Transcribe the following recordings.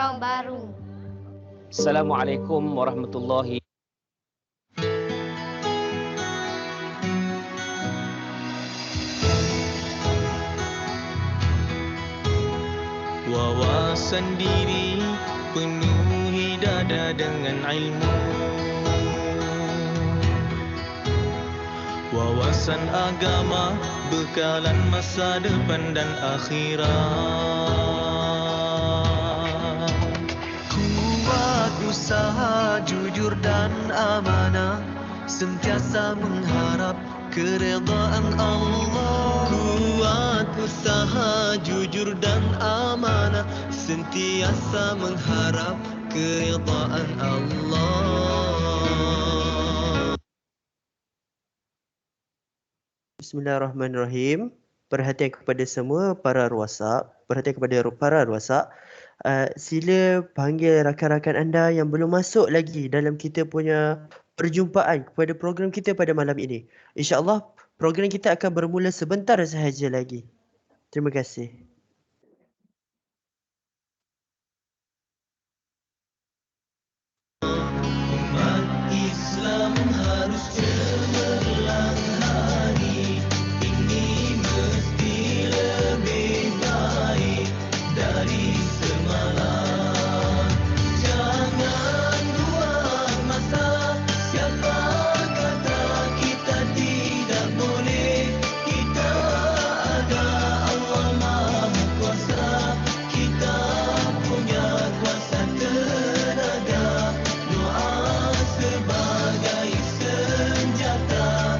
Pulau Baru. Assalamualaikum warahmatullahi. Wawasan diri penuhi dada dengan ilmu. Wawasan agama bekalan masa depan dan akhirat. Kuat usaha jujur dan amanah, sentiasa mengharap keredaan Allah. Kuat usaha jujur dan amanah, sentiasa mengharap keredaan Allah. Bismillahirrahmanirrahim. Perhatian kepada semua para ruasak. Perhatian kepada para ruasak. Sila panggil rakan-rakan anda yang belum masuk lagi dalam kita punya perjumpaan kepada program kita pada malam ini. InsyaAllah program kita akan bermula sebentar sahaja lagi. Terima kasih. Umat Islam harus cemerlang hari ini, mesti lebih baik dari semalam. Jangan buang masa, siapa kata kita tidak boleh. Kita ada Allah Maha Kuasa, kita punya kuasa tenaga. Doa sebagai senjata,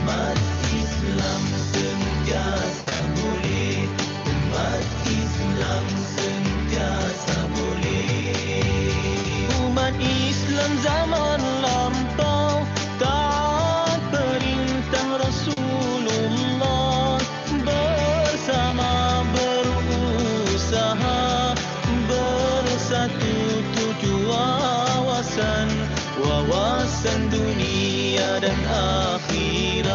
umat Islam sentiasa boleh. Umat Islam sentiasa boleh. Umat Islam zaman lampau taat perintah Rasulullah, bersama berusaha bersatu tuju wawasan dunia dan akhirat.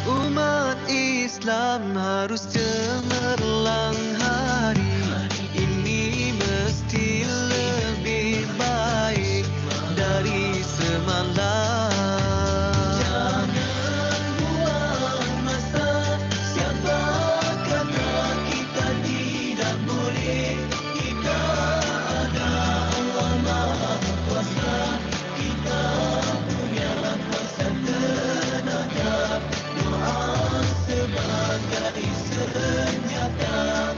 Umat Islam harus cemerlang hari ini, mesti lebih baik dari semalam. Jangan buang masa, siapa kata kita tidak boleh. Kita ada Allah Maha Kuasa, kita punya kuasa tenaga. Doa sebagai senjata,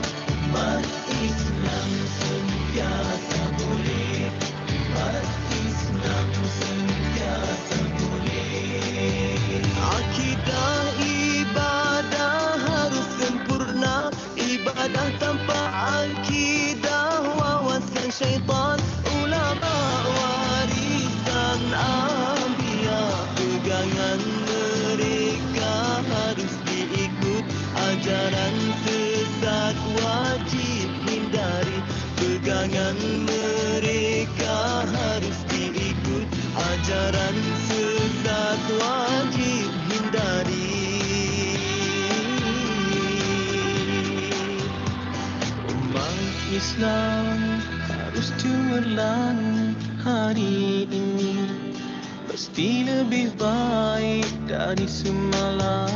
umat Islam sentiasa boleh. Umat Islam sentiasa boleh. Akidah ibadah harus sempurna, ibadah tanpa akidah wawasan syaitan. Ulama warisan anbiya, pegangan mereka harus diikut. Ajaran sesat wajib hindari, pegangan mereka harus diikut. Ajaran sesat wajib hindari. Umat Islam harus cemerlang hari ini, pasti lebih baik dari semalam.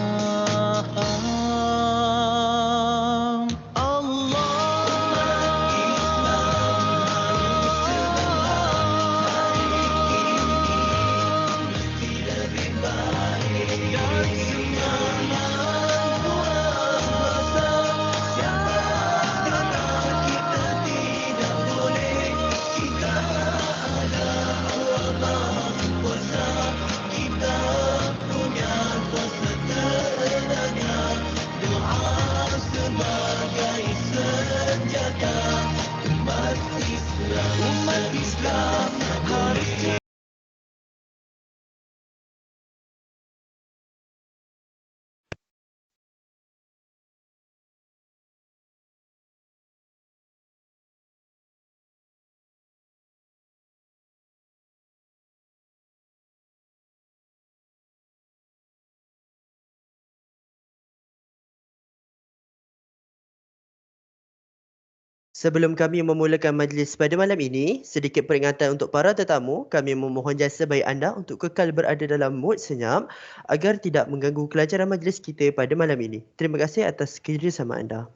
Sebelum kami memulakan majlis pada malam ini, sedikit peringatan untuk para tetamu. Kami memohon jasa baik anda untuk kekal berada dalam mood senyap agar tidak mengganggu kelancaran majlis kita pada malam ini. Terima kasih atas kerjasama anda.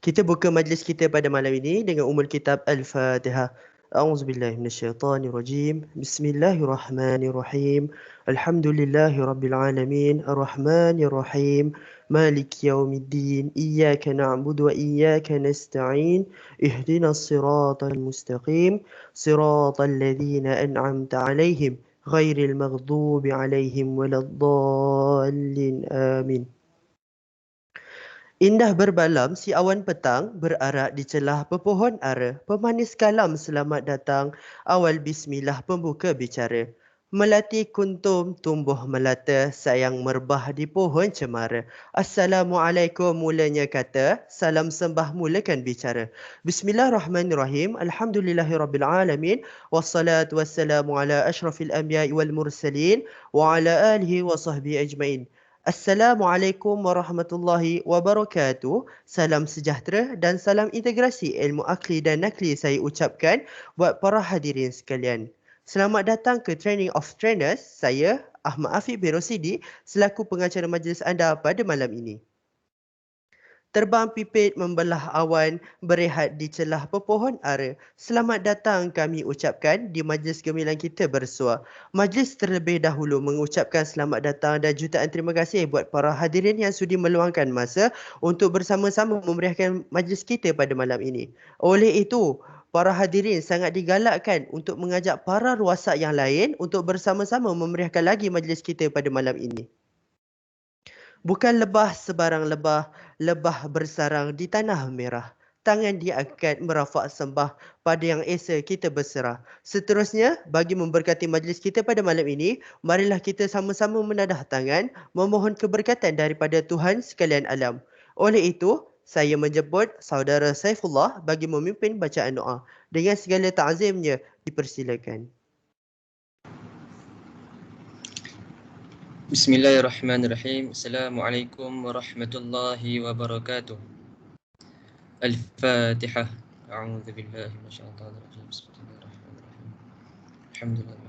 Kita buka majlis kita pada malam ini dengan umul kitab Al-Fatihah. A'udzubillahi minasyaitanirrajim. Bismillahirrahmanirrahim. Alhamdulillahi rabbil alamin. Arrahmanirrahim. Maliki yaumiddin. Iyyaka na'budu wa iyyaka nasta'in. Ihdinas siratal mustaqim. Siratal ladzina an'amta 'alaihim ghairil maghdubi 'alaihim waladdallin. Amin. Indah berbalam si awan petang berarak di celah pepohon ara. Pemanis kalam selamat datang, awal bismillah pembuka bicara. Melati kuntum tumbuh melata, sayang merbah di pohon cemara. Assalamualaikum mulanya kata, salam sembah mulakan bicara. Bismillahirrahmanirrahim, alhamdulillahirrabbilalamin, wassalatu wassalamu ala ashrafil anbiya'i wal mursalin, wa ala alihi wa sahbihi ajma'in. Assalamualaikum warahmatullahi wabarakatuh. Salam sejahtera dan salam integrasi ilmu akli dan nakli saya ucapkan buat para hadirin sekalian. Selamat datang ke Training of Trainers. Saya Ahmad Afiq bin Rosidi selaku pengacara majlis anda pada malam ini. Terbang pipit membelah awan, berehat di celah pepohon ara. Selamat datang kami ucapkan di majlis gemilang kita bersua. Majlis terlebih dahulu mengucapkan selamat datang dan jutaan terima kasih buat para hadirin yang sudi meluangkan masa untuk bersama-sama memeriahkan majlis kita pada malam ini. Oleh itu, para hadirin sangat digalakkan untuk mengajak para ruasak yang lain untuk bersama-sama memeriahkan lagi majlis kita pada malam ini. Bukan lebah sebarang lebah, lebah bersarang di tanah merah. Tangan diangkat merafak sembah pada yang esa kita berserah. Seterusnya, bagi memberkati majlis kita pada malam ini, marilah kita sama-sama menadah tangan, memohon keberkatan daripada Tuhan sekalian alam. Oleh itu, saya menjemput saudara Saifullah bagi memimpin bacaan doa. Dengan segala ta'zimnya, dipersilakan. Bismillahirrahmanirrahim. Assalamualaikum warahmatullahi wabarakatuh. Al-Fatihah. A'udzu billahi minasyaitonir rajim. Bismillahirrahmanirrahim. Alhamdulillah.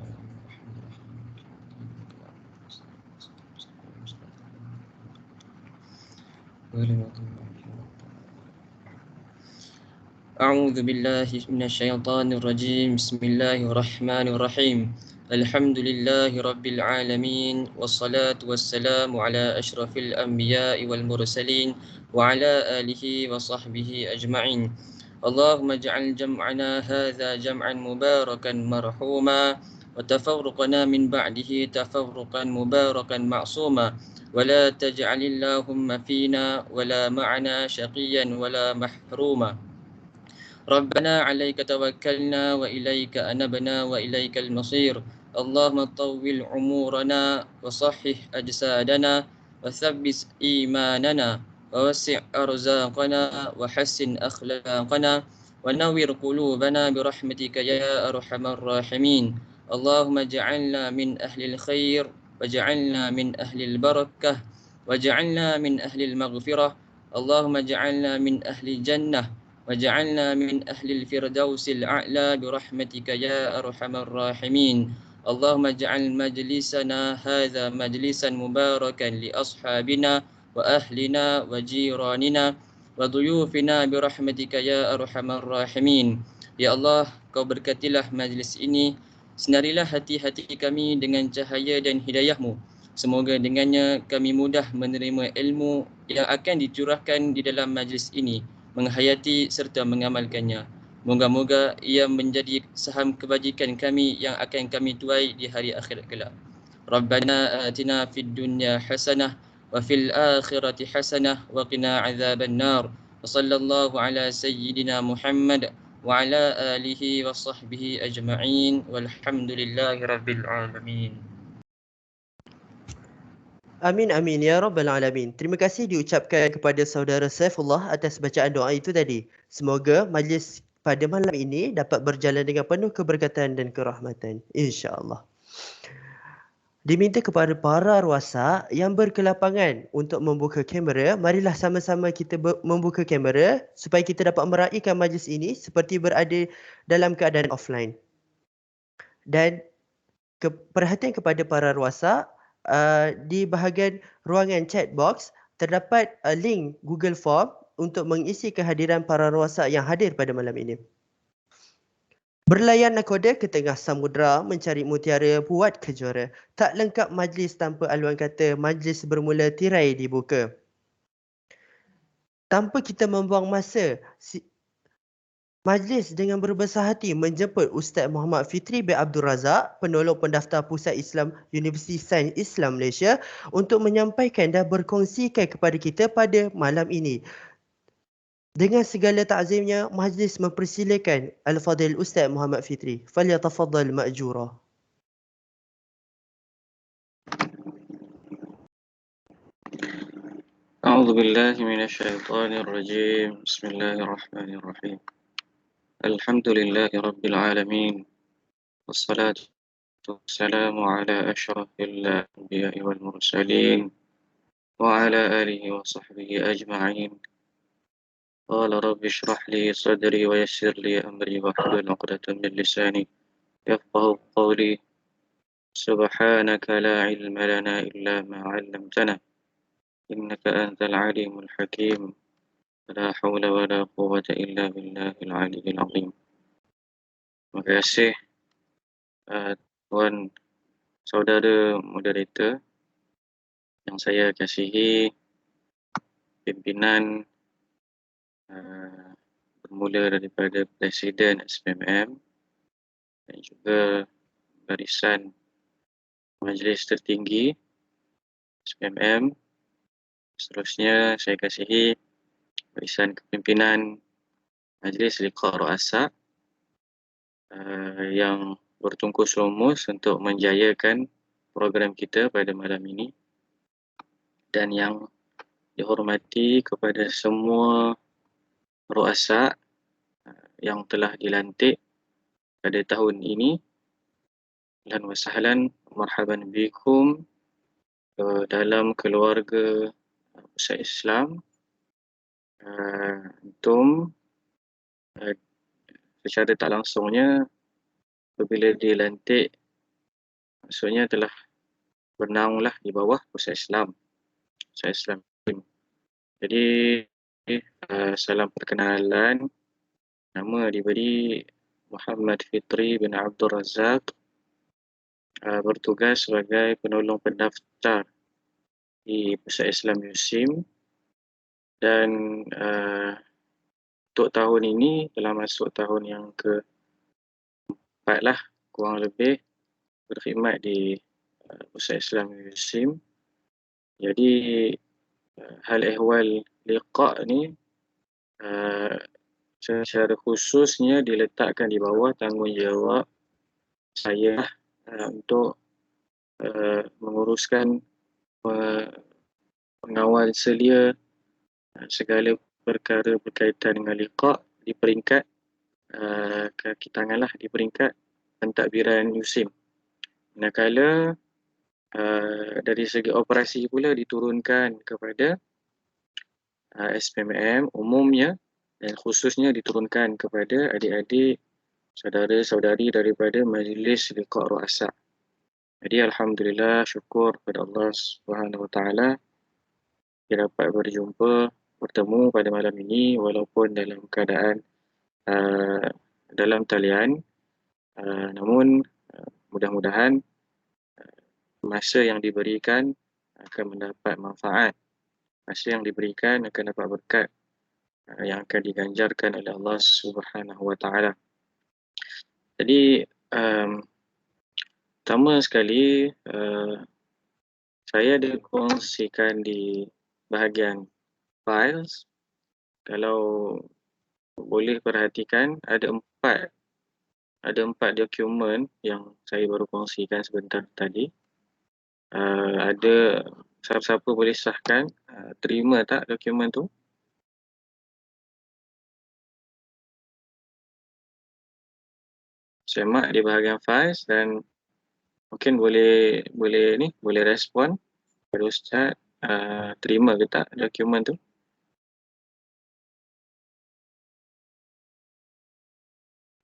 أعوذ بالله من الشيطان الرجيم بسم الله الرحمن الرحيم الحمد لله رب العالمين والصلاة والسلام على أشرف الأنبياء والمرسلين وعلى آله وصحبه أجمعين اللهم اجعل جمعنا هذا جمعا مباركا مرحوما وتفرقنا من بعده تفرقا مباركا معصوما ولا تجعل اللهم فينا ولا معنا شقيا ولا محروما ربنا عليك توكلنا وإليك أنبنا وإليك المصير اللهم طول عمورنا وصحح أجسادنا وثبت إيماننا ووسع أرزاقنا وحسن أخلاقنا ونور قلوبنا برحمتك يا أرحم الراحمين اللهم اجعلنا من أهل الخير واجعلنا من أهل البركة واجعلنا من أهل المغفرة اللهم اجعلنا من أهل الجنة وجعلنا من أهل الفردوس الأعلى برحمتك يا أرحم الراحمين اللهم اجعل مجلسنا هذا مجلسا مباركا لأصحابنا وأهلنا وجيراننا وضيوفنا برحمتك يا أرحم الراحمين Ya Allah, Kau berkatilah majlis ini, sinarilah hati-hati kami dengan cahaya dan hidayah-Mu. Semoga dengannya kami mudah menerima ilmu yang akan dicurahkan di dalam majlis ini, menghayati serta mengamalkannya. Moga-moga ia menjadi saham kebajikan kami yang akan kami tuai di hari akhirat kelak. Rabbana atina fid dunya hasanah wa fil akhirati hasanah wa qina azaban nar. Wa sallallahu ala sayyidina Muhammad wa ala alihi wa sahbihi ajma'in walhamdulillahi rabbil alamin. Amin amin ya rabbal alamin. Terima kasih diucapkan kepada saudara Saifullah atas bacaan doa itu tadi. Semoga majlis pada malam ini dapat berjalan dengan penuh keberkatan dan kerahmatan, insya-Allah. Diminta kepada para ruasak yang berkelapangan untuk membuka kamera. Marilah sama-sama kita membuka kamera supaya kita dapat meraihkan majlis ini seperti berada dalam keadaan offline. Dan perhatian kepada para ruasak, di bahagian ruangan chat box terdapat link Google Form untuk mengisi kehadiran para ruasak yang hadir pada malam ini. Berlayar nakoda ke tengah samudra mencari mutiara buat kejora. Tak lengkap majlis tanpa aluan kata, majlis bermula tirai dibuka. Tanpa kita membuang masa, majlis dengan berbesar hati menjemput Ustaz Muhammad Fitri bin Abdul Razak, penolong pendaftar Pusat Islam Universiti Sains Islam Malaysia, untuk menyampaikan dan berkongsikan kepada kita pada malam ini. Dengan segala takzimnya, majlis mempersilakan Al-Fadhil Ustaz Muhammad Fitri. Falyatafaddal ma'jura. أعوذ بالله من الشيطان الرجيم بسم الله الرحمن الرحيم الحمد لله رب العالمين والصلاة والسلام على أشرف الأنبياء والمرسلين وعلى آله وصحبه أجمعين قال رب اشرح لي صدري ويسر لي أمري واحلل عقدة من لساني يفقه قولي سبحانك لا علم لنا إلا ما علمتنا إنك أنت العليم الحكيم لا حول ولا قوة إلا بالله العلي العظيم. Terima kasih tuan saudara moderator yang saya kasihi, pimpinan bermula daripada Presiden SPMM dan juga barisan Majlis Tertinggi SPMM. Seterusnya saya kasihi barisan kepimpinan Majlis Liqa' Ru'asa yang bertungkus lumus untuk menjayakan program kita pada malam ini, dan yang dihormati kepada semua ru'asa yang telah dilantik pada tahun ini. Ahlan wa sahlan, marhaban bikum dalam keluarga Pusat Islam. Antum secara tak langsungnya apabila dilantik, maksudnya telah bernaunglah di bawah Pusat Islam. Jadi salam perkenalan, nama diberi Muhammad Fitri bin Abdul Razak, bertugas sebagai penolong pendaftar di Pusat Islam USIM, dan untuk tahun ini telah masuk tahun yang ke-4 lah kurang lebih berkhidmat di Pusat Islam USIM. Jadi hal ehwal liqa' ni secara khususnya diletakkan di bawah tanggungjawab saya untuk menguruskan pengawal selia segala perkara berkaitan dengan liqa' di peringkat kaki tanganlah di peringkat pentadbiran USIM. Manakala dari segi operasi pula diturunkan kepada SPMM umumnya, dan khususnya diturunkan kepada adik-adik saudara-saudari daripada Majlis Liqa' Ru'asa. Jadi alhamdulillah, syukur kepada Allah Subhanahu Wa Taala kita dapat bertemu pada malam ini walaupun dalam keadaan dalam talian, namun mudah-mudahan masa yang diberikan akan mendapat manfaat, masa yang diberikan akan dapat berkat yang akan diganjarkan oleh Allah Subhanahu Wa Taala. Jadi pertama sekali saya ada kongsikan di bahagian files. Kalau boleh perhatikan, ada empat dokumen yang saya baru kongsikan sebentar tadi. Ada siapa-siapa boleh sahkan, terima tak dokumen tu? Semak di bahagian files, dan Mungkin boleh respon pada Ustaz, terima ke tak dokumen tu?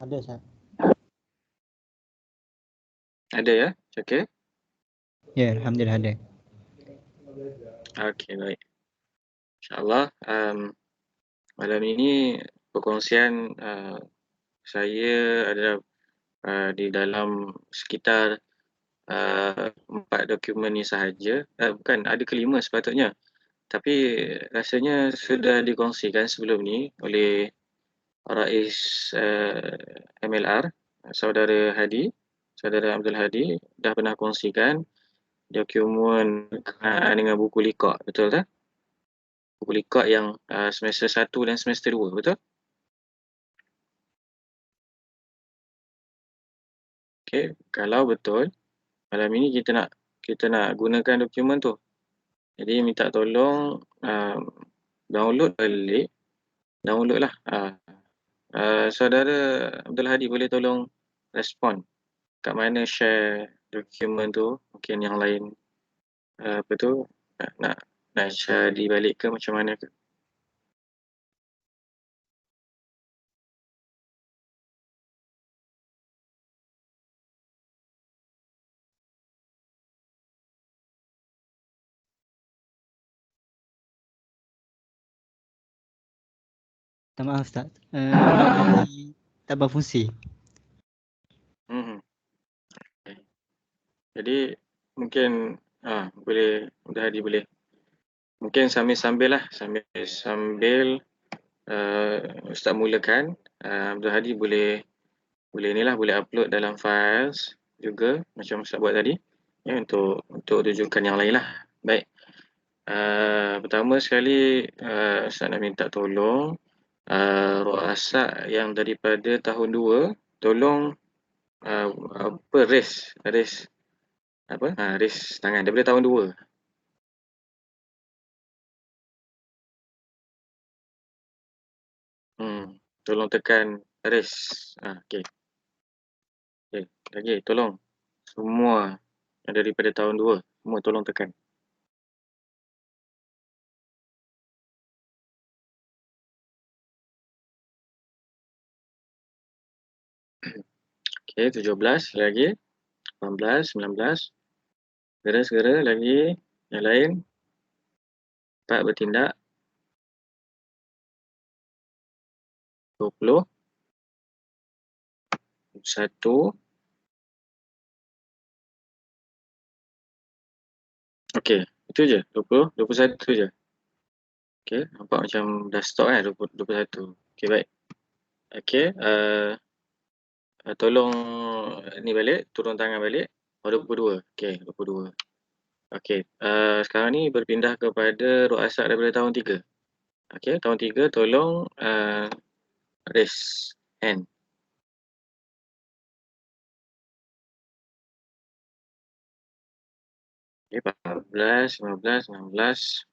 Ada Ustaz. Ada ya? Okey. Ya, Alhamdulillah ada. Okey, baik. InsyaAllah malam ini perkongsian saya adalah di dalam sekitar 4 dokumen ni sahaja. Bukan, ada kelima sepatutnya. Tapi rasanya sudah dikongsikan sebelum ni oleh Rais MLR, Saudara Abdul Hadi dah pernah kongsikan dokumen dengan buku Liqaq, betul tak? Buku Liqaq yang semester 1 dan semester 2, betul? Okey, kalau betul, malam ini kita nak gunakan dokumen tu. Jadi minta tolong download lah. Saudara Abdul Hadi boleh tolong respon kat mana share dokumen tu, mungkin yang lain apa tu nak share di balik ke macam mana ke? Tak maaf Ustaz. Lagi tak berfungsi. Okay. Jadi mungkin boleh Abdul Hadi boleh mungkin sambil Ustaz mulakan, Abdul Hadi boleh boleh upload dalam files juga macam Ustaz buat tadi ya, untuk rujukan yang lain lah. Baik. Pertama sekali Ustaz nak minta tolong ruasak yang daripada tahun 2 tolong raise tangan daripada tahun 2. Tolong tekan raise. Okey. Lagi tolong semua yang daripada tahun 2 semua tolong tekan. Okey, 17 lagi, 18, 19. Segera lagi yang lain. 4 bertindak. 20, 21. Okey, itu je. 20, 21 je. Okey, nampak macam dah stop kan 21. Okey, baik. Okey, tolong ni balik, turun tangan balik. 22. Okey, 22. Okey, sekarang ni berpindah kepada ruasak daripada tahun 3. Okey, tahun 3 tolong raise hand. Okey, 14, 15, 16.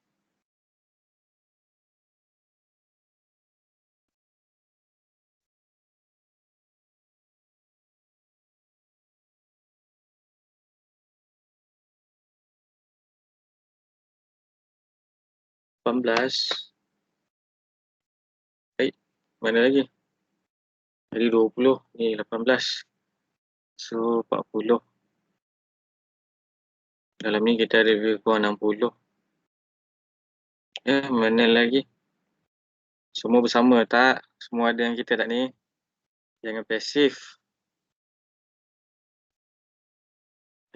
Baik, mana lagi? Jadi 20, ni 18. So 40. Dalam ni kita ada lebih kurang 60. Mana lagi? Semua bersama tak? Semua ada yang kita tak ni? Jangan pasif.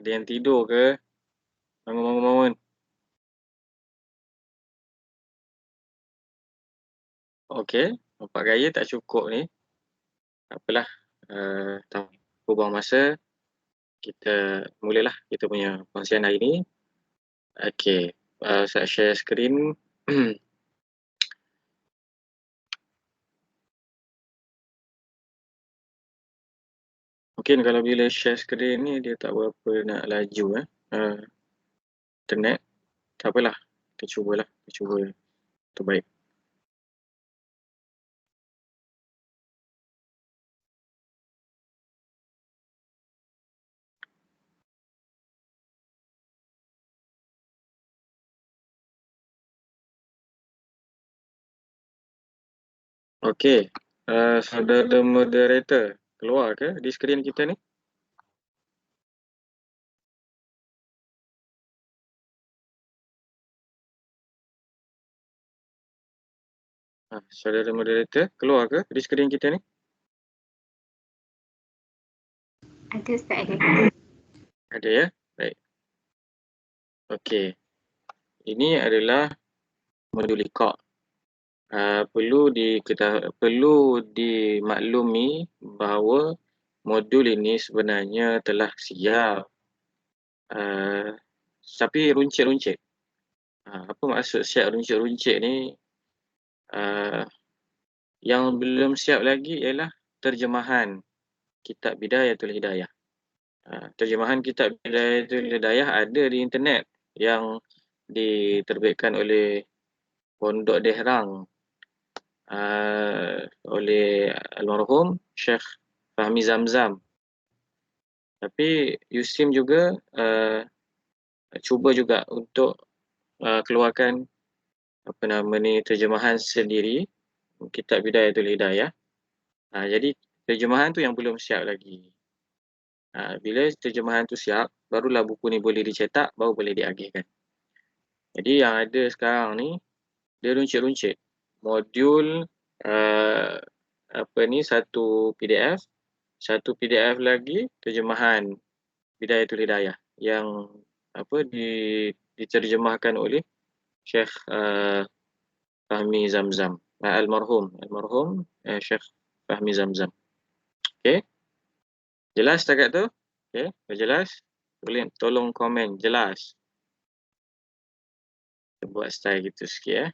Ada yang tidur ke? Bangun. Okey, nampak gaya tak cukup ni. Tak apalah. Tanpa buang masa, kita mulalah kita punya kongsian hari ni. Okey, saya share skrin. Mungkin kalau bila share skrin ni dia tak berapa nak laju internet. Tak apalah, kita cuba terbaik. Okey. Saudara moderator, keluar ke di skrin kita ni? Saudara moderator, keluar ke di skrin kita ni? Ada Ustaz ada. Ada ya? Baik. Okey. Ini adalah modul liqa'. Perlu dimaklumi bahawa modul ini sebenarnya telah siap. Tapi runcit-runcit. Apa maksud siap runcit-runcit ni? Yang belum siap lagi ialah terjemahan kitab Bidayatul Hidayah. Terjemahan kitab Bidayatul Hidayah ada di internet yang diterbitkan oleh Pondok Dehrang oleh almarhum Syekh Fahmi Zamzam. Tapi Yusim juga cuba juga untuk keluarkan terjemahan sendiri kitab Bidayatul Hidayah. Jadi terjemahan tu yang belum siap lagi. Bila terjemahan tu siap, barulah buku ni boleh dicetak, baru boleh diagihkan. Jadi yang ada sekarang ni, dia runcit-runcit. Modul satu PDF, satu PDF lagi terjemahan Bidayatul Hidayah yang diterjemahkan oleh Syekh Fahmi Zamzam, almarhum Syekh Fahmi Zamzam. Okey. Jelas setakat tu? Okey, dah jelas? Boleh tolong komen jelas. Kita buat style gitu sikit ya.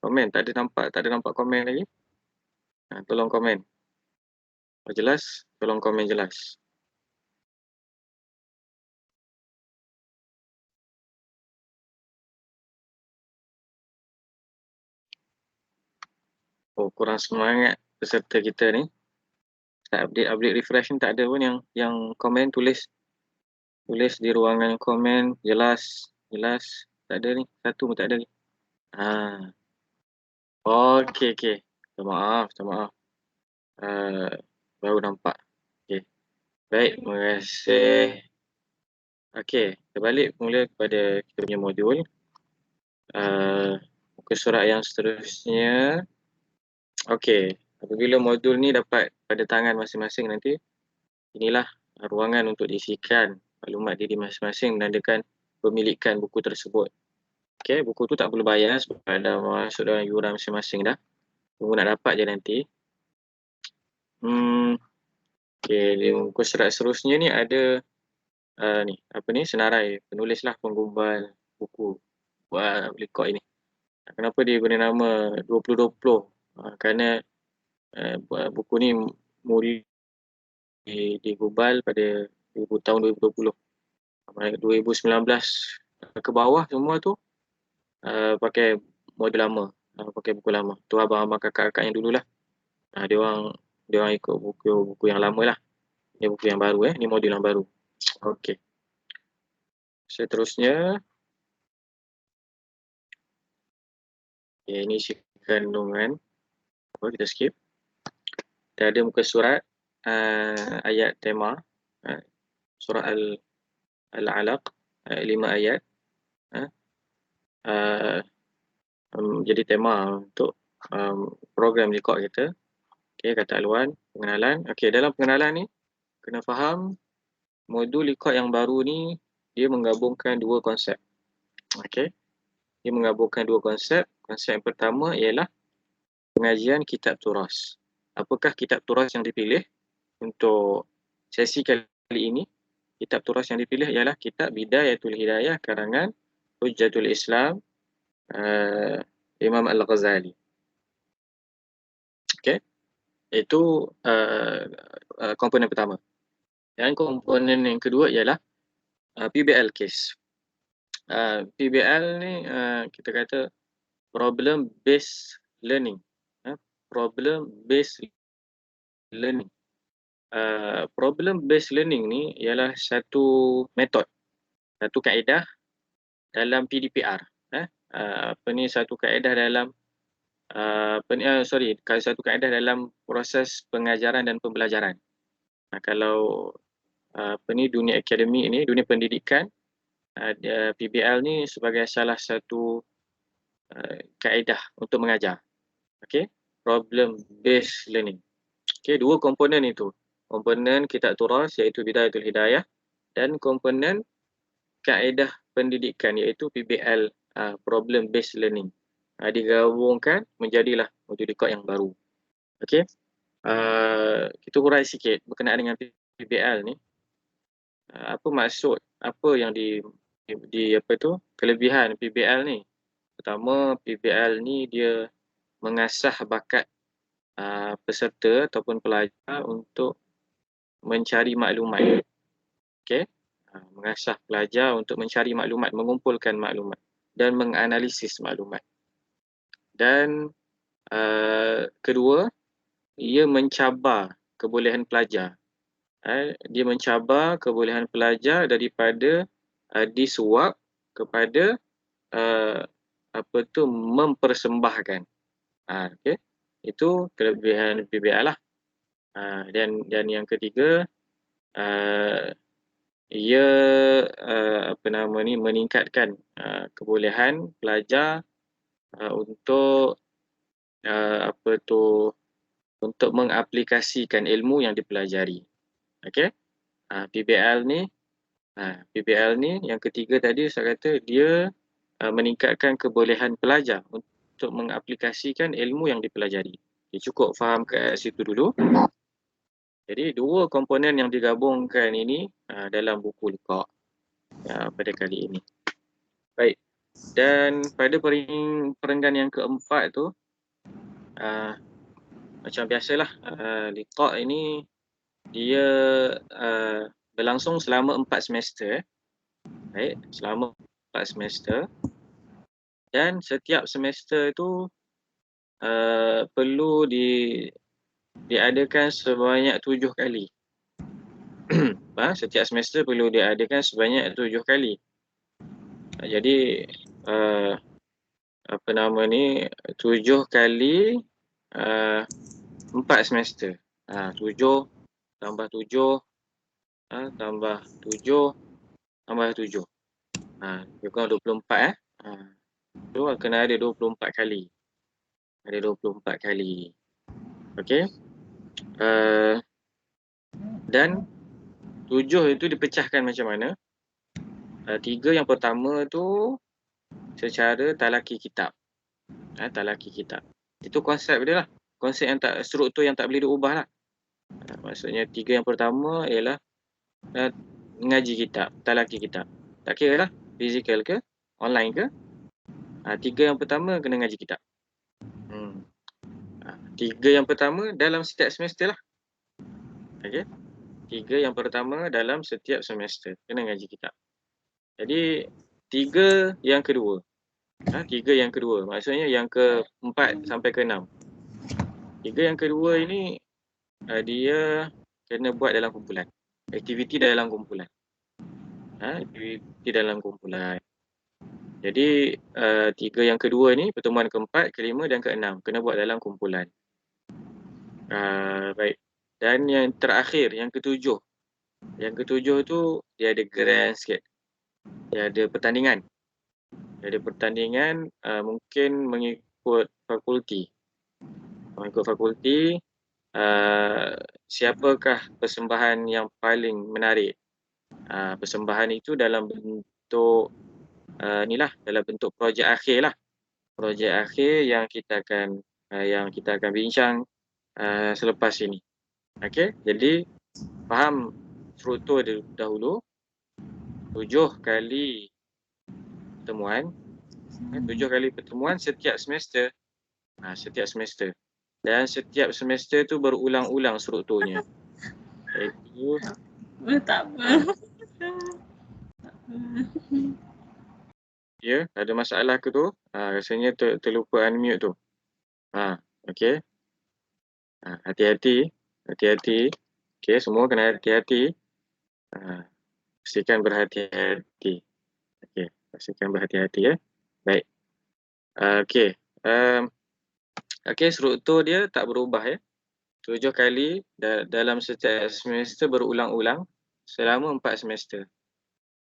Komen, tak ada nampak komen lagi? Tolong komen. Kalau jelas, tolong komen jelas. Oh, kurang semangat peserta kita ni. Tak update refresh ni tak ada pun yang komen tulis di ruangan komen jelas. Tak ada ni. Satu pun tak ada ni. Okey. Minta maaf. Baru nampak. Okey. Baik, terima kasih. Okey, kita balik mula kepada kita punya modul. Muka surat yang seterusnya. Okey, apabila modul ni dapat pada tangan masing-masing nanti, inilah ruangan untuk diisikan maklumat diri masing-masing menandakan pemilikan buku tersebut. Okey, buku tu tak perlu bayar sebab dah masuk dalam yuran masing-masing dah. Tunggu nak dapat je nanti. Okey, di muka surat seterusnya ni ada senarai penulislah penggubal buku buat liqa' ini. Kenapa dia beri nama 2020? Kerana buku ni mula digubal pada tahun 2020. 2019 ke bawah semua tu pakai model lama, pakai buku lama. Tu abang-abang kakak-kakak yang dululah. Dia orang ikut buku yang lama lah. Ni buku yang baru ni model yang baru. Okey. Seterusnya ini isi kandungan. Kita skip. Kita ada muka surat ayat tema surah Al-Alaq 5 ayat. Jadi tema untuk program liqa' kita. Okey, kata aluan, pengenalan. Okey, dalam pengenalan ni kena faham modul liqa' yang baru ni dia menggabungkan dua konsep. Okey. Dia menggabungkan dua konsep. Konsep yang pertama ialah pengajian kitab turas. Apakah kitab turas yang dipilih untuk sesi kali ini? Kitab turas yang dipilih ialah kitab Bidayatul Hidayah karangan Hujjatul Islam Imam Al-Ghazali. Okey. Itu komponen pertama. Dan komponen yang kedua ialah PBL case. PBL ni kita kata problem based learning. Problem based learning. Problem based learning ni ialah satu metod, satu kaedah dalam PDPR. satu kaedah dalam satu kaedah dalam proses pengajaran dan pembelajaran. Kalau dunia akademik ini, dunia pendidikan, PBL ni sebagai salah satu kaedah untuk mengajar. Okey, problem based learning. Okey, dua komponen itu. Komponen kitab turas iaitu Bidayatul Hidayah dan komponen kaedah pendidikan iaitu PBL, problem based learning. Digabungkan menjadilah metodikot yang baru. Okey. Kita urai sikit berkenaan dengan PBL ni. Apa maksud, apa yang kelebihan PBL ni? Pertama, PBL ni dia mengasah bakat peserta ataupun pelajar untuk mencari maklumat. Okey. Mengasah pelajar untuk mencari maklumat, mengumpulkan maklumat dan menganalisis maklumat. Dan kedua, ia mencabar kebolehan pelajar. Dia mencabar kebolehan pelajar daripada disuap kepada mempersembahkan. Okey. Itu kelebihan PBL lah. Dan yang ketiga, ia meningkatkan kebolehan pelajar untuk untuk mengaplikasikan ilmu yang dipelajari. Okey. PBL ni yang ketiga tadi saya kata dia meningkatkan kebolehan pelajar untuk mengaplikasikan ilmu yang dipelajari. Cukup faham kat situ dulu. Jadi dua komponen yang digabungkan ini dalam buku lekak pada kali ini. Baik. Dan pada perenggan yang keempat tu, macam biasalah, lekak ini dia berlangsung selama 4 semester. Baik, selama 4 semester. Dan setiap semester itu perlu diadakan sebanyak 7 kali. Setiap semester perlu diadakan sebanyak 7 kali. Jadi 7 kali 4 semester. 7 tambah 7 tambah 7 tambah 7. Lebih kurang 24 tu kena ada 24 kali. Ada 24 kali. Okey. Dan 7 itu dipecahkan macam mana? 3 yang pertama tu secara talaki kitab. Talaki kitab. Itu konsep dia lah. Konsep yang struktur yang tak boleh diubah lah. Maksudnya 3 yang pertama ialah mengaji kitab, talaki kitab. Tak kira lah fizikal ke, online ke. 3 yang pertama kena ngaji kitab. 3 yang pertama dalam setiap semester lah. Okey. 3 yang pertama dalam setiap semester kena ngaji kitab. Jadi 3 yang kedua. 3 yang kedua. Maksudnya yang ke-4 sampai ke-6. 3 yang kedua ini dia kena buat dalam kumpulan. Aktiviti dalam kumpulan. Aktiviti dalam kumpulan. Jadi 3 yang kedua ni, pertemuan ke-4, ke-5 dan ke-6 kena buat dalam kumpulan. Baik. Dan yang terakhir, yang ke-7. Yang ke-7 tu dia ada grand sikit. Dia ada pertandingan. Dia ada pertandingan mungkin mengikut fakulti. Mengikut fakulti, siapakah persembahan yang paling menarik? Persembahan itu dalam bentuk dalam bentuk projek akhir lah. Projek akhir yang kita akan bincang selepas ini. Okey, jadi faham struktur dahulu. 7 kali pertemuan. 7 kali pertemuan setiap semester. Setiap semester. Dan setiap semester tu berulang-ulang strukturnya. Iaitu tak apa. Ya, ada masalah ke tu? Rasanya terlupa unmute tu. Okey. Hati-hati. Hati-hati. Okey, semua kena hati-hati. Pastikan berhati-hati. Okey, pastikan berhati-hati ya. Baik. Okey. Okey, struktur dia tak berubah ya. 7 kali dalam setiap semester berulang-ulang selama 4 semester.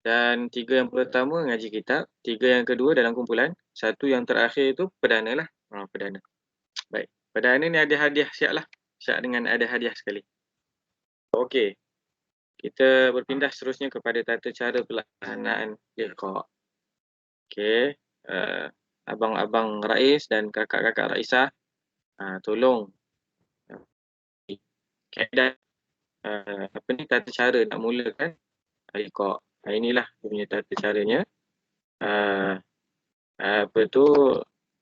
Dan 3 yang pertama ngaji kitab, 3 yang kedua dalam kumpulan, 1 yang terakhir itu perdana lah. Perdana. Baik. Perdana ni ada hadiah, siaplah. Siap dengan ada hadiah sekali. Okey. Kita berpindah seterusnya kepada tata cara pelaksanaan liqa'. Okey. Abang-abang Rais dan kakak-kakak Raisah, tolong kaedah tata cara nak mulakan liqa'. Inilah dia punya tata caranya.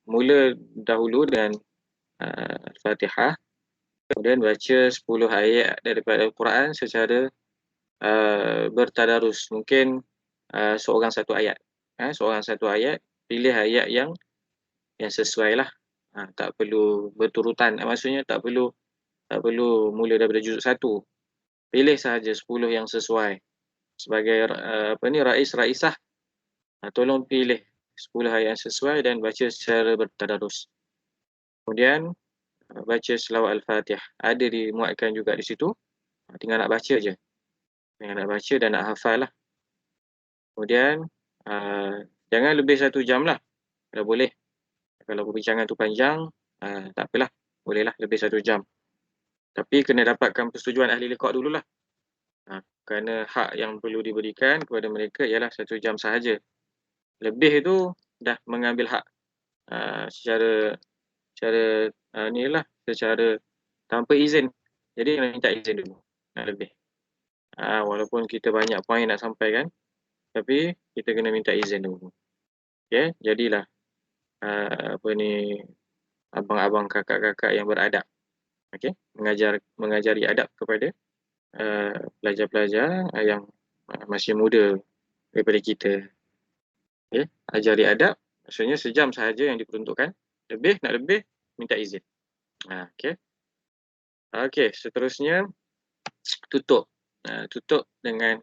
Mula dahulu dengan Al-Fatihah, kemudian baca 10 ayat daripada Al-Quran secara bertadarus. Mungkin seorang satu ayat. Seorang satu ayat, pilih ayat yang sesuai lah. Tak perlu berturutan. Maksudnya tak perlu mula daripada juzuk 1. Pilih sahaja 10 yang sesuai. Sebagai Raisah, tolong pilih 10 ayat yang sesuai dan baca secara bertadarus. Kemudian baca selawat Al-Fatihah. Ada dimuatkan juga di situ. Tinggal nak baca je. Tinggal nak baca dan nak hafal lah. Kemudian jangan lebih 1 jam lah. Kalau boleh. Kalau perbincangan tu panjang, tak apalah. Bolehlah lebih 1 jam. Tapi kena dapatkan persetujuan ahli liqa' dululah. Kerana hak yang perlu diberikan kepada mereka ialah 1 jam sahaja. Lebih itu dah mengambil hak secara tanpa izin. Jadi kena minta izin dulu nak lebih. Walaupun kita banyak poin nak sampaikan, tapi kita kena minta izin dulu. Okey, jadilah abang-abang kakak-kakak yang beradab. Okey, mengajari adab kepada pelajar-pelajar yang masih muda daripada kita. Okey, ajari adab, maksudnya sejam sahaja yang diperuntukkan. Nak lebih minta izin. Okey. Okey, seterusnya tutup. Tutup dengan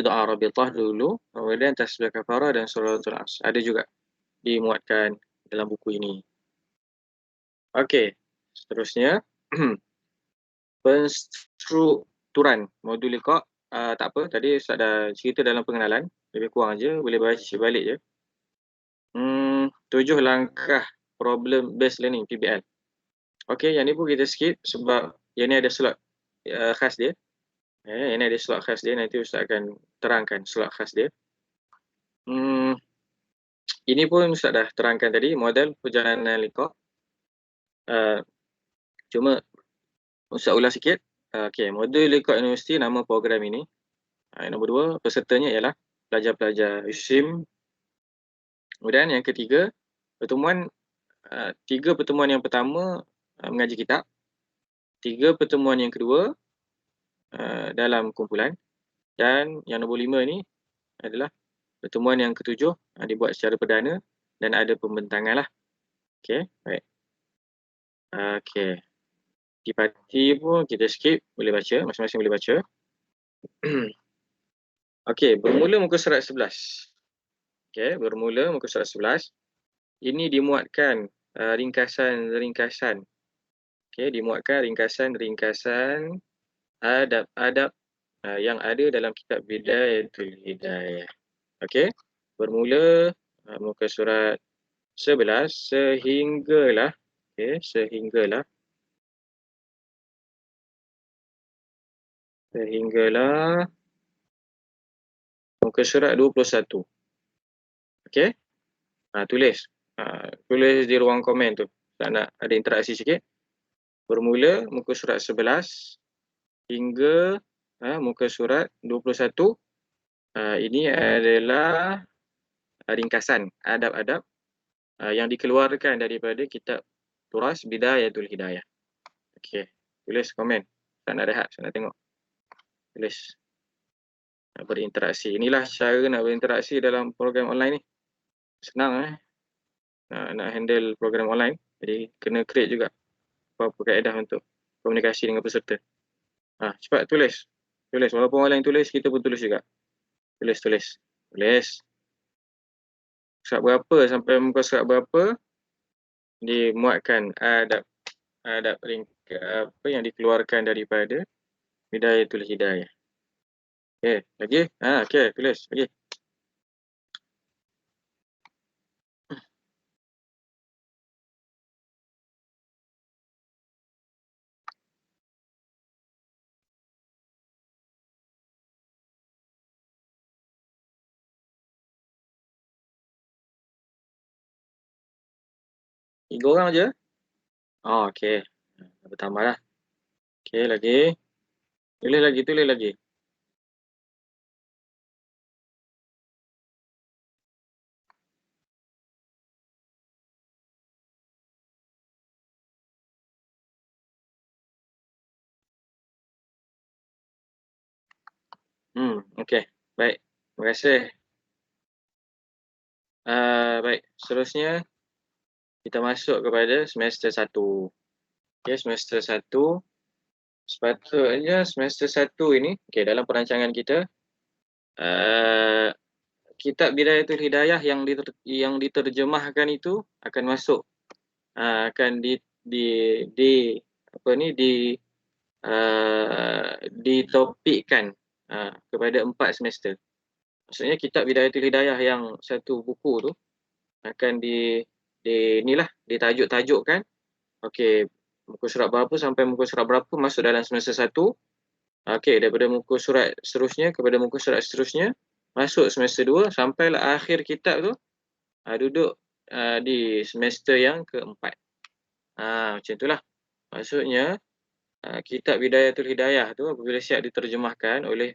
doa Rabithah dulu, kemudian tasbih kafarah dan suratul As. Ada juga dimuatkan dalam buku ini. Okey, seterusnya penstrukturan modul liqa'. Tak apa, tadi Ustaz dah cerita dalam pengenalan, lebih kurang je, boleh baca balik je. 7 langkah problem based learning PBL. Okey, yang ni pun kita skip sebab yang ni ada slot khas dia. Yang ni ada slot khas dia, nanti Ustaz akan terangkan slot khas dia. Ini pun Ustaz dah terangkan tadi, model perjalanan liqa'. Cuma Ustaz ulang sikit. Okey, modul liqa' universiti, nama program ini. Nombor 2, pesertanya ialah pelajar-pelajar USIM. Kemudian yang ketiga, 3 pertemuan yang pertama mengaji kitab. 3 pertemuan yang kedua dalam kumpulan. Dan yang nombor 5 ni adalah pertemuan yang ke-7 dibuat secara perdana dan ada pembentangan lah. Okey, baik. Okey. Tipati pun kita skip, boleh baca, masing-masing boleh baca. Okey, bermula muka surat 11. Okey, bermula muka surat 11. Ini dimuatkan ringkasan-ringkasan. Okey, dimuatkan ringkasan-ringkasan adab-adab yang ada dalam kitab Bidayatul Hidayah. Okey, bermula muka surat 11 sehinggalah muka surat 21. Okey? Tulis di ruang komen tu. Tak nak ada interaksi sikit. Bermula muka surat 11 hingga muka surat 21. Ini adalah ringkasan adab-adab yang dikeluarkan daripada kitab Turas Bidayatul Hidayah. Okey, tulis komen. Tak nak rehat, saya nak tengok. Tulis. Nak berinteraksi. Inilah cara nak berinteraksi dalam program online ni. Senang nak handle program online. Jadi kena create juga apa-apa kaedah untuk komunikasi dengan peserta. Cepat tulis. Walaupun orang lain tulis, kita pun tulis juga. Tulis. surat berapa sampai muka surat berapa dimuatkan adab ringkas apa yang dikeluarkan daripada Bidayatul Hidayah. Okey, lagi? Okey, tulis lagi. Tiga orang je? Okey. Bertambah lah. Okey, lagi. Tulis lagi, tulis lagi. Okey. Baik. Terima kasih. Baik. Seterusnya, kita masuk kepada semester 1. Okey, semester 1. Sepatutnya semester 1 ini, okey, dalam perancangan kita, kitab Bidayatul Hidayah yang diterjemahkan itu akan masuk, akan ditopikkan kepada 4 semester. Maksudnya kitab Bidayatul Hidayah yang satu buku tu akan ditajuk-tajukkan. Okey, muka surat berapa sampai muka surat berapa masuk dalam semester 1. Okey, daripada muka surat seterusnya kepada muka surat seterusnya masuk semester 2 sampailah akhir kitab tu duduk di semester yang keempat. Macam itulah. Maksudnya kitab Bidayatul Hidayah tu apabila siap diterjemahkan oleh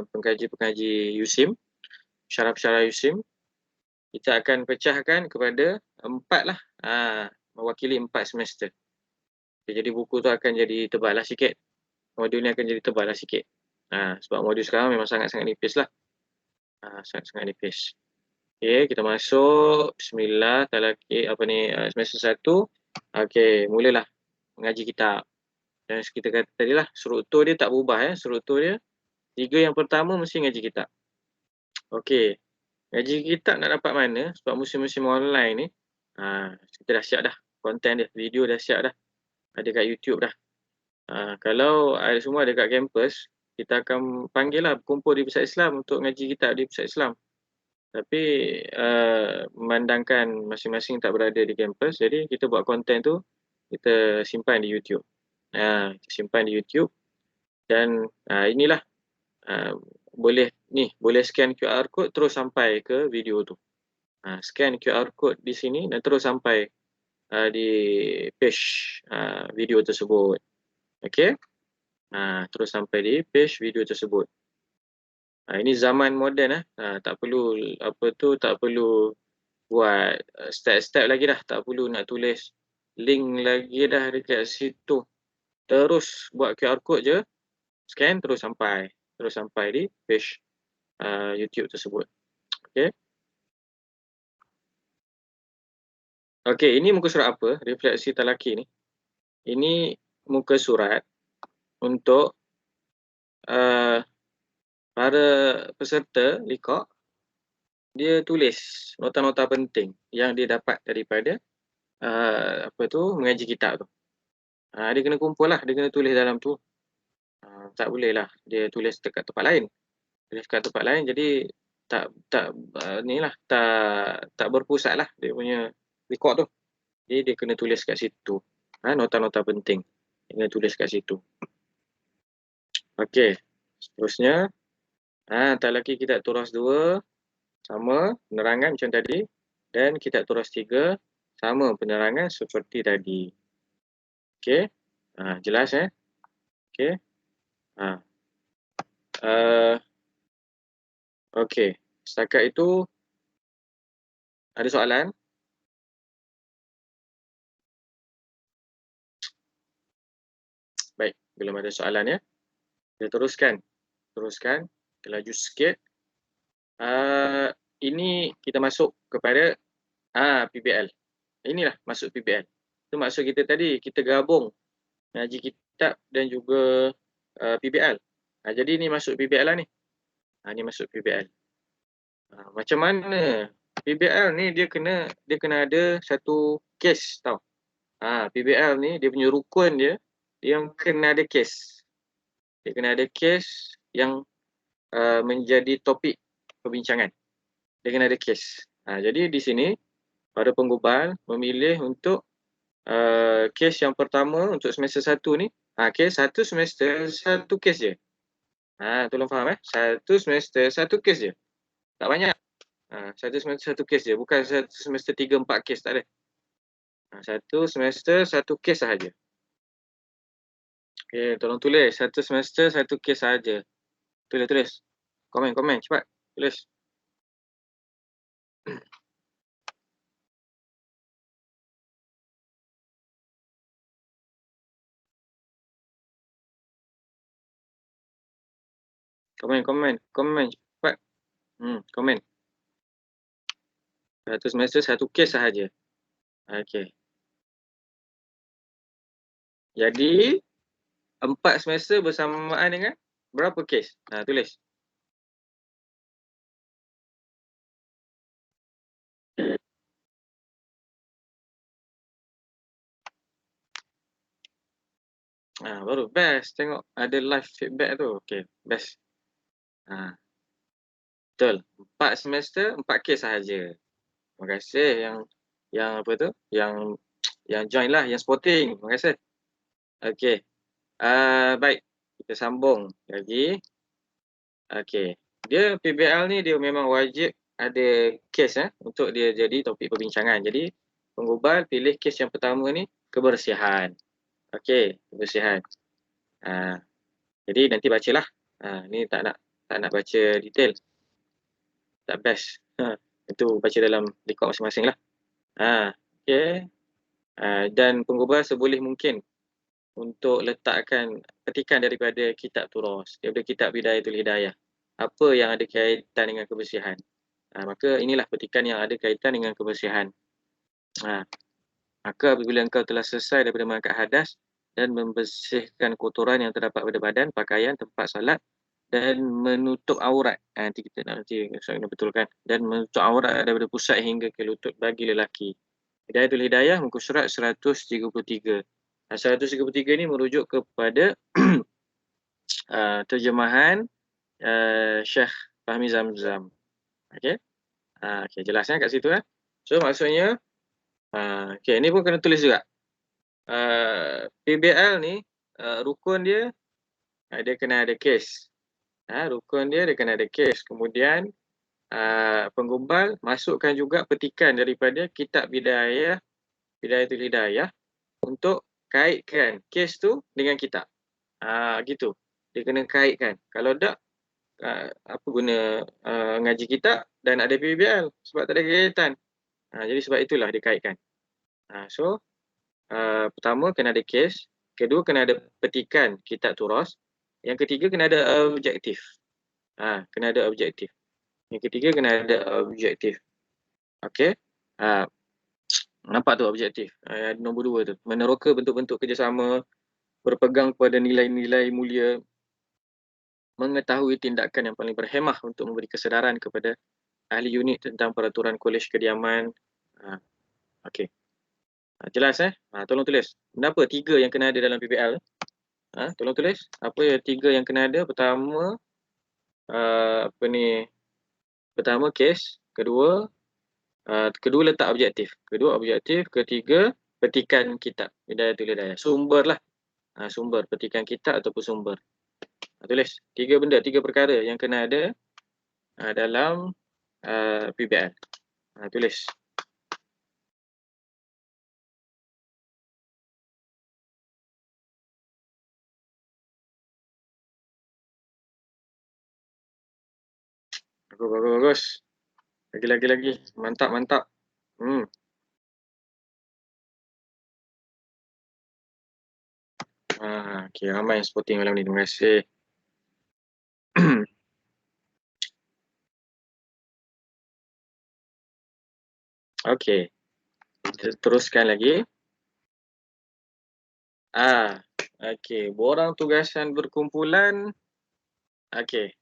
pengkaji-pengkaji USIM, syarah-syarah USIM, kita akan pecahkan kepada 4 lah, mewakili 4 semester. Jadi buku tu akan jadi tebal lah sikit. Modul ni akan jadi tebal lah sikit. Sebab modul sekarang memang sangat-sangat nipis lah. Sangat-sangat nipis. Okey, kita masuk. Bismillah, semester 1. Okey, mulalah mengaji kitab. Dan kita kata tadi lah, struktur dia tak berubah. Struktur dia, 3 yang pertama mesti ngaji kitab. Okey, ngaji kitab nak dapat mana? Sebab musim-musim online ni, kita dah siap dah. Konten dia, video dah siap dah. Ada kat YouTube dah. Kalau semua ada kat kampus, kita akan panggil lah berkumpul di Pusat Islam untuk ngaji kitab di Pusat Islam. Tapi memandangkan masing-masing tak berada di kampus, jadi kita buat konten tu, kita simpan di YouTube. Kita simpan di YouTube. Dan inilah boleh scan QR code terus sampai ke video tu. Scan QR code di sini dan terus sampai di page video tersebut. Okey. Terus sampai di page video tersebut. Ini zaman moden tak perlu buat step-step lagi dah, tak perlu nak tulis link lagi dah dekat situ. Terus buat QR code je, scan terus sampai di page YouTube tersebut. Okey. Okey, ini muka surat apa? Refleksi talaki ni. Ini muka surat untuk para peserta liqa', dia tulis nota-nota penting yang dia dapat daripada mengaji kitab tu. Dia kena kumpul lah, dia kena tulis dalam tu. Tak boleh lah dia tulis dekat tempat lain. Tulis dekat tempat lain jadi tak berpusat lah dia punya liqa' tu. Jadi dia kena tulis kat situ. Nota-nota penting dia kena tulis kat situ. Okey, seterusnya talaki kitab turas 2 sama penerangan macam tadi, dan kitab turas 3 sama penerangan seperti tadi. Okey, jelas okey. Okey, setakat itu ada soalan? Baik, belum ada soalan ya. Kita teruskan. Kita laju sikit. Ini kita masuk kepada PBL. Inilah masuk PBL. Itu maksud kita tadi, kita gabung ngaji kitab dan juga PBL. Jadi ni masuk PBL lah ni. Ni masuk PBL. Macam mana PBL ni dia kena ada satu kes tau. PBL ni dia punya rukun dia yang kena ada kes. Dia kena ada kes yang menjadi topik perbincangan. Dia kena ada kes. Jadi di sini para penggubal memilih untuk kes yang pertama untuk semester 1 ni. Kes satu semester satu kes je. Tolong faham satu semester satu kes je. Tak banyak. Satu semester satu kes je. Bukan satu semester 3-4 kes, tak ada. Satu semester satu kes sahaja. Okay, tolong tulis. Satu semester satu kes sahaja. Tulis. Komen, cepat. Tulis. Komen, cepat. Komen. Satu semester satu kes sahaja. Okey. Jadi 4 semester bersamaan dengan berapa kes? Tulis. Baru best tengok ada live feedback tu. Okey, best. Betul. 4 semester 4 kes sahaja. Terima kasih yang apa tu? Yang join lah, yang sporting. Terima kasih. Okey. Baik. Kita sambung lagi. Okey. Dia PBL ni dia memang wajib ada kes untuk dia jadi topik perbincangan. Jadi penggubal pilih kes yang pertama ni kebersihan. Okey, kebersihan. Jadi nanti bacalah. Ni tak nak baca detail. Tak best. Itu baca dalam rekod masing-masing lah. Okey. Dan penggubal seboleh mungkin untuk letakkan petikan daripada kitab Turas, daripada kitab Bidayatul Hidayah. Apa yang ada kaitan dengan kebersihan. Maka inilah petikan yang ada kaitan dengan kebersihan. Maka apabila engkau telah selesai daripada mengangkat hadas dan membersihkan kotoran yang terdapat pada badan, pakaian, tempat solat dan menutup aurat. Nanti kita nak betulkan. Dan menutup aurat daripada pusat hingga ke lutut bagi lelaki. Bidayatul Hidayah muka surat 133. 133 ni merujuk kepada terjemahan Syekh Fahmi Zamzam. Okey. Jelas kat situ So maksudnya ni pun kena tulis juga. PBL ni rukun dia kena ada kes. Rukun dia kena ada kes. Kemudian penggubal masukkan juga petikan daripada kitab Bidayatul Hidayah untuk kaitkan kes tu dengan kitab. Gitu. Dia kena kaitkan. Kalau tak, apa guna ngaji kitab dan ada PBL sebab tak ada kaitan. Jadi sebab itulah dia kaitkan. So, pertama kena ada kes. Kedua kena ada petikan kitab Turas. Yang ketiga kena ada objektif. Kena ada objektif. Yang ketiga kena ada objektif. Okey. Nampak tu objektif. Nombor 2 tu. Meneroka bentuk-bentuk kerjasama, berpegang pada nilai-nilai mulia, mengetahui tindakan yang paling berhemah untuk memberi kesedaran kepada ahli unit tentang peraturan kolej kediaman. Okey. Jelas tolong tulis. Kenapa 3 yang kena ada dalam PBL? Tolong tulis. Apa yang 3 yang kena ada? Pertama, pertama kes, kedua letak objektif. Kedua objektif, ketiga petikan kitab Bidayatul Hidayah. Sumber lah. Sumber petikan kitab ataupun sumber. Tulis 3 benda, 3 perkara yang kena ada dalam PBL. Tulis. Bagus. Lagi. Mantap. Okey, ramai yang sporting malam ni. Terima kasih. Okey. Kita teruskan lagi. Okey, borang tugasan berkumpulan. Okey.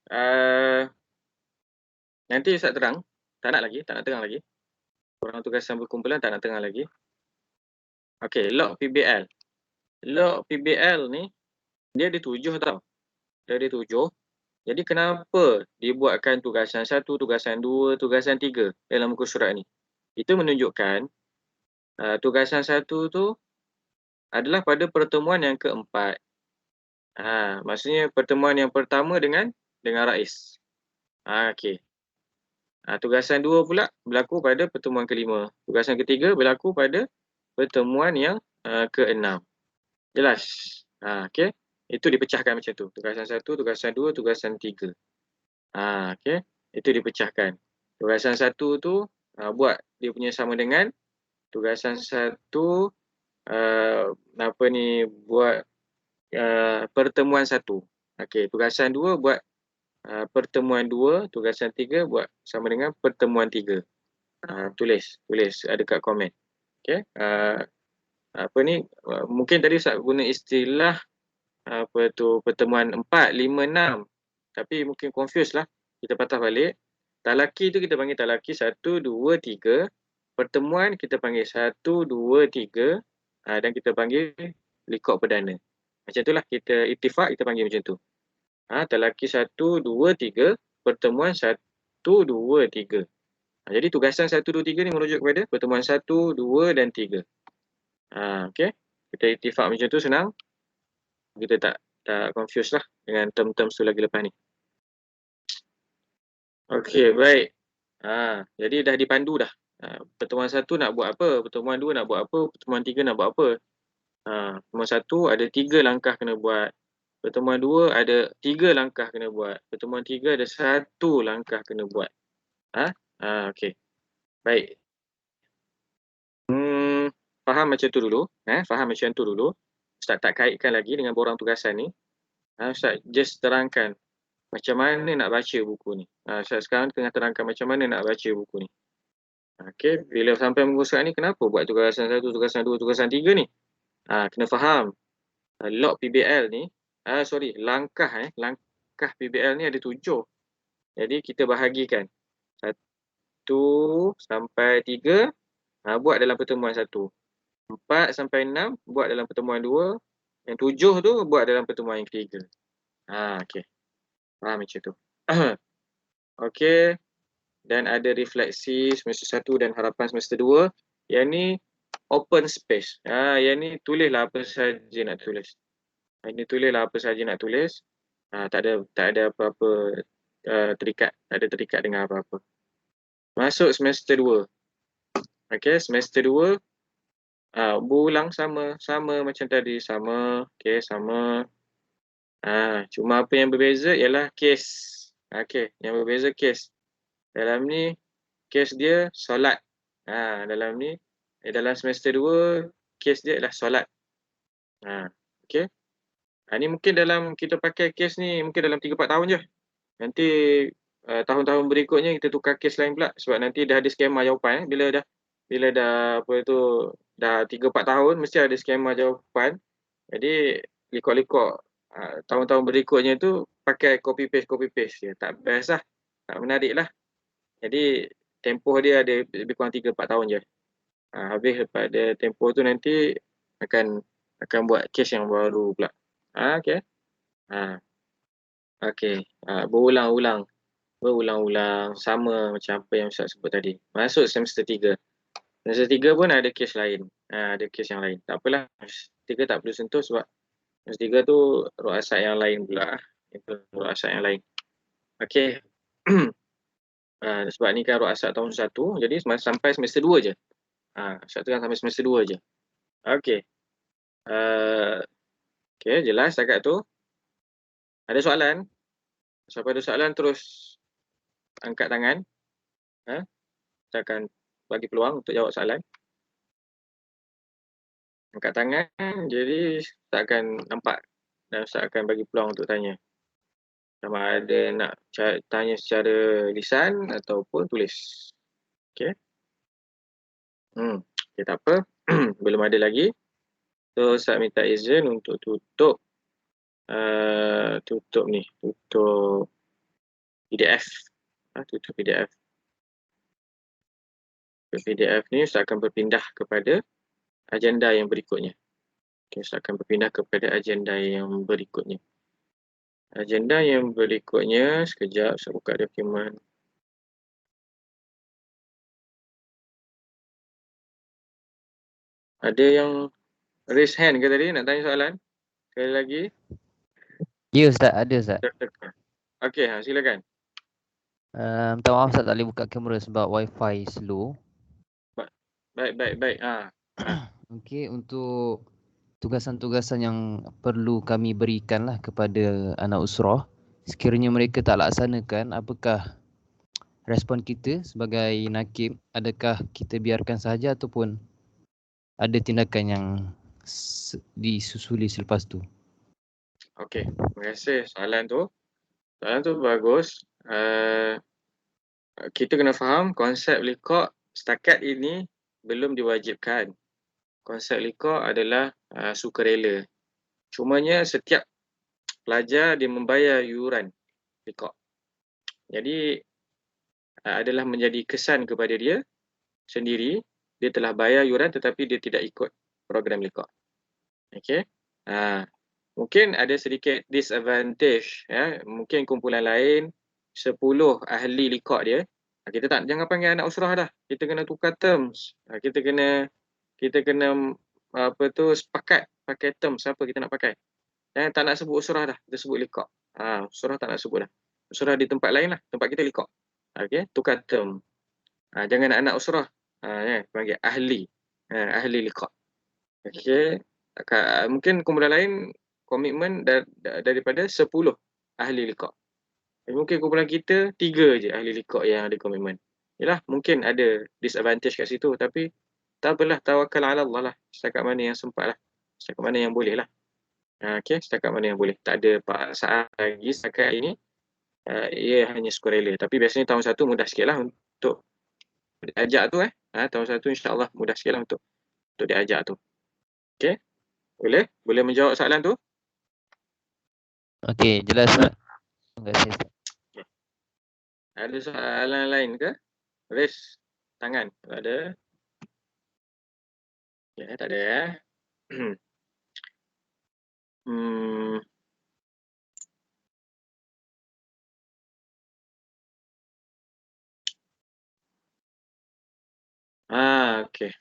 Nanti Ustaz terang. Tak nak terang lagi. Korang tugasan berkumpulan tak nak tengah lagi. Okey, log PBL. Log PBL ni dia ada 7 tau. Dia ada 7. Jadi kenapa dibuatkan tugasan 1, tugasan 2, tugasan 3 dalam muka surat ni? Itu menunjukkan tugasan 1 tu adalah pada pertemuan yang keempat. Maksudnya pertemuan yang pertama dengan Rais. Okey. Tugasan 2 pula berlaku pada pertemuan kelima. Tugasan ketiga berlaku pada pertemuan yang keenam. Jelas? Okey. Itu dipecahkan macam tu. Tugasan 1, tugasan 2, tugasan 3. Okey. Itu dipecahkan. Tugasan 1 tu buat dia punya sama dengan tugasan 1 buat pertemuan 1. Okey, tugasan 2 buat pertemuan 2, tugasan 3 buat sama dengan pertemuan 3. Tulis ada kat komen. Okey. Mungkin tadi Ustaz guna istilah pertemuan 4, 5, 6. Tapi mungkin confuse lah. Kita patah balik. Talaki tu kita panggil talaki 1, 2, 3. Pertemuan kita panggil 1, 2, 3. Dan kita panggil likok perdana. Macam itulah kita ittifaq kita panggil macam tu. Talaki 1, 2, 3. Pertemuan 1, 2, 3. Jadi tugasan 1, 2, 3 ni merujuk kepada pertemuan 1, 2 dan 3. Okey. Kita ittifaq macam tu senang. Kita tak confuse lah dengan term-term tu lagi lepas ni. Okey, baik. Jadi dah dipandu dah. Pertemuan 1 nak buat apa, pertemuan 2 nak buat apa, pertemuan 3 nak buat apa. Pertemuan 1 ada 3 langkah kena buat. Pertemuan 2 ada 3 langkah kena buat. Pertemuan 3 ada 1 langkah kena buat. Okey. Baik. Faham macam tu dulu. Faham macam tu dulu. Ustaz tak kaitkan lagi dengan borang tugasan ni. Ustaz just terangkan macam mana nak baca buku ni. Ustaz sekarang tengah terangkan macam mana nak baca buku ni. Okey, bila sampai muka surat ni kenapa buat tugasan 1, tugasan 2, tugasan 3 ni? Kena faham. Log PBL ni, langkah PBL ni ada 7. Jadi kita bahagikan 1 sampai 3 buat dalam pertemuan 1. 4 sampai 6 buat dalam pertemuan 2. Yang 7 tu buat dalam pertemuan yang ketiga. Okey. Faham macam tu. Okey. Dan ada refleksi semester 1 dan harapan semester 2. Yang ni open space. Yang ni tulislah apa saja nak tulis. Ini tulislah apa saja nak tulis. Tak ada apa-apa terikat. Tak ada terikat dengan apa-apa. Masuk semester 2. Okey, semester 2 berulang sama macam tadi, sama. Okey, sama. Cuma apa yang berbeza ialah kes. Okey, yang berbeza kes. Dalam ni kes dia solat. Dalam ni dalam semester 2 kes dia ialah solat. Okey. Ni mungkin dalam kita pakai kes ni mungkin dalam 3-4 tahun je. Nanti tahun-tahun berikutnya kita tukar kes lain pula sebab nanti dah ada skema jawapan. Bila dah dah 3-4 tahun mesti ada skema jawapan. Jadi likok-likok tahun-tahun berikutnya tu pakai copy paste je. Tak best lah. Tak menarik lah. Jadi tempoh dia ada lebih kurang 3-4 tahun je. Habis pada tempoh tu nanti akan buat kes yang baru pula. Okey. Okey. Berulang-ulang sama macam apa yang Ustaz sebut tadi. Masuk semester 3. Semester 3 pun ada kes lain. Ada kes yang lain. Tak apalah. Semester 3 tak perlu sentuh sebab semester 3 tu ruasat yang lain pula. Itu ruasat yang lain. Okey. Sebab ni kan ruasat tahun 1. Jadi sampai semester 2 je. Ustaz tu kan sampai semester 2 je. Okey. Okey, jelas setakat tu. Ada soalan? Siapa ada soalan terus angkat tangan. Saya akan bagi peluang untuk jawab soalan. Angkat tangan, jadi saya akan nampak dan saya akan bagi peluang untuk tanya. Sama ada nak tanya secara lisan ataupun tulis. Okey. Okay, tak apa. Belum ada lagi. So, saya minta izin untuk tutup PDF. Tutup PDF. PDF ni Ustaz akan berpindah kepada agenda yang berikutnya. Okay, Ustaz akan berpindah kepada agenda yang berikutnya. Agenda yang berikutnya, sekejap saya buka dokumen. Ada yang raise hand ke tadi nak tanya soalan? Sekali lagi. Ya Ustaz, ada Ustaz. Okey, silakan. Minta maaf Ustaz tak boleh buka kamera sebab wifi slow. Baik. Okey, untuk tugasan-tugasan yang perlu kami berikanlah kepada anak usrah, sekiranya mereka tak laksanakan, apakah respon kita sebagai nakib? Adakah kita biarkan sahaja ataupun ada tindakan yang disusuli selepas tu? Okey, terima kasih soalan tu. Soalan tu bagus. Kita kena faham konsep liqa' setakat ini belum diwajibkan. Konsep liqa' adalah sukarela. Cumanya setiap pelajar dia membayar yuran liqa'. Jadi adalah menjadi kesan kepada dia sendiri, dia telah bayar yuran tetapi dia tidak ikut program liqa'. Okey. Mungkin ada sedikit disadvantage ya. Mungkin kumpulan lain 10 ahli liqa' dia. Kita jangan panggil anak usrah dah. Kita kena tukar terms. Kita kena sepakat pakai terms apa kita nak pakai. Tak nak sebut usrah dah, kita sebut liqa'. Usrah tak nak sebut dah. Usrah di tempat lain lah, tempat kita liqa'. Okey, tukar term. Jangan anak usrah. Panggil ahli. Ahli liqa'. Okey. Mungkin kumpulan lain komitmen daripada 10 ahli liqa'. Mungkin kumpulan kita 3 je ahli liqa' yang ada komitmen. Yalah, mungkin ada disadvantage kat situ tapi tak apalah, tawakal ala Allah lah. Setakat mana yang sempat lah. Setakat mana yang boleh lah. Okey, setakat mana yang boleh. Tak ada paksaan lagi setakat ini. Ia hanya sukarela. Tapi biasanya tahun 1 mudah sikit lah untuk diajak tu. Tahun 1 insyaAllah mudah sikit lah untuk diajak tu. Okey. Boleh menjawab soalan tu? Okey, jelas Ustaz. Terima kasih Ustaz. Okay. Ada soalan lain ke? Raise tangan. Ada? Ya, tak ada ya. Okey.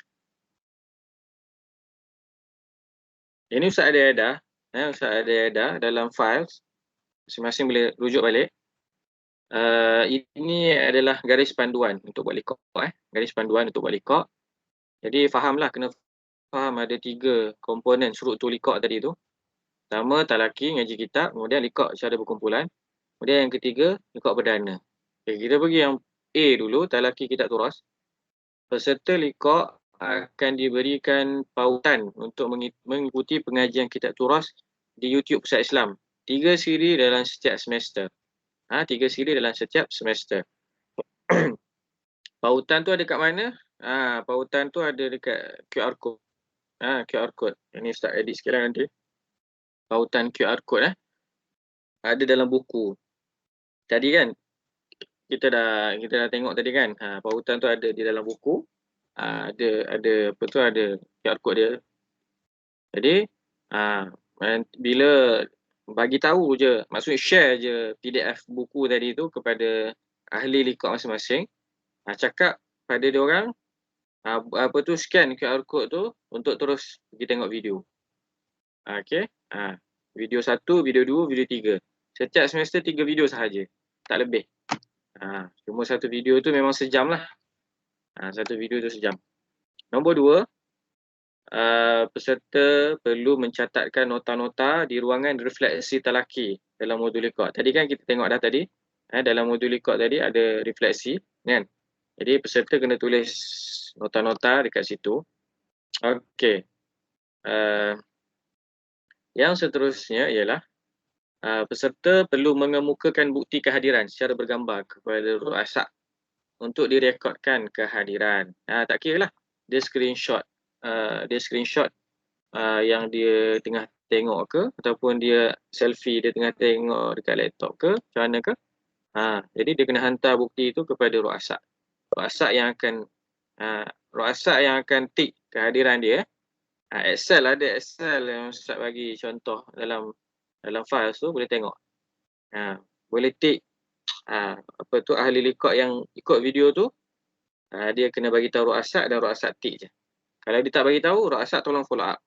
Ini Ustaz ada edah. Ustaz ada edah dalam files. Masing-masing boleh rujuk balik. Ini adalah garis panduan untuk buat liqa'. Garis panduan untuk buat liqa'. Jadi fahamlah, kena faham ada 3 komponen struktur liqa' tadi tu. Pertama, talaki, ngaji kitab. Kemudian liqa' secara berkumpulan. Kemudian yang ketiga, liqa' perdana. Okay, kita pergi yang A dulu, talaki kitab turas. Peserta liqa' akan diberikan pautan untuk mengikuti pengajian kitab turas di YouTube Pusat Islam. 3 siri dalam setiap semester. 3 siri dalam setiap semester. Pautan tu ada kat mana? Pautan tu ada dekat QR code. QR code. Ini Ustaz edit sikit lah nanti. Pautan QR code ada dalam buku. Tadi kan kita dah tengok tadi kan. Pautan tu ada di dalam buku. Ada QR code dia. Jadi bila bagi tahu je, maksudnya share je PDF buku tadi tu kepada ahli liqa' masing-masing. Cakap pada dia orang scan QR code tu untuk terus pergi tengok video. Okey. Video 1, video 2, video 3. Setiap semester 3 video sahaja. Tak lebih. Cuma satu video tu memang sejam lah. Satu video tu sejam. Nombor 2, peserta perlu mencatatkan nota-nota di ruangan refleksi talaki dalam modul liqa'. Tadi kan kita tengok dah tadi. Dalam modul liqa' tadi ada refleksi. Kan? Jadi peserta kena tulis nota-nota dekat situ. Okey. Yang seterusnya ialah peserta perlu mengemukakan bukti kehadiran secara bergambar kepada ru'asa untuk direkodkan kehadiran. Tak kira lah dia screenshot yang dia tengah tengok ke ataupun dia selfie dia tengah tengok dekat laptop ke, macam mana ke. Jadi dia kena hantar bukti itu kepada ru'asa. Ru'asa yang akan Ruasak yang akan tik kehadiran dia. Excel ada Excel yang Ustaz bagi contoh dalam file tu boleh tengok. Boleh tik apa tu ahli likod yang ikut video tu, dia kena bagi tahu ruasak dan ruasak tik je. Kalau dia tak bagi tahu, ruasak tolong follow up.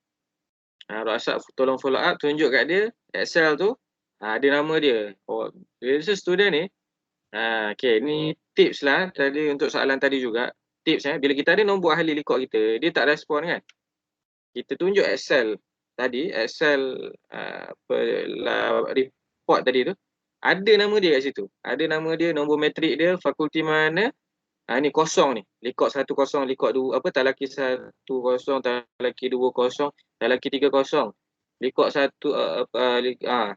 Ruasak tolong follow up, tunjuk kat dia Excel tu, ada nama dia. Dia student ni. Okay, ni tips lah tadi untuk soalan tadi juga. Tips bila kita ada nombor ahli likod kita, dia tak respon kan. Kita tunjuk Excel tadi, Excel report tadi tu, ada nama dia kat situ. Ada nama dia, nombor matrik dia, fakulti mana. Ni kosong ni. Likod 10, likod 2, talaki 10, talaki 20, talaki 30. Likod 1,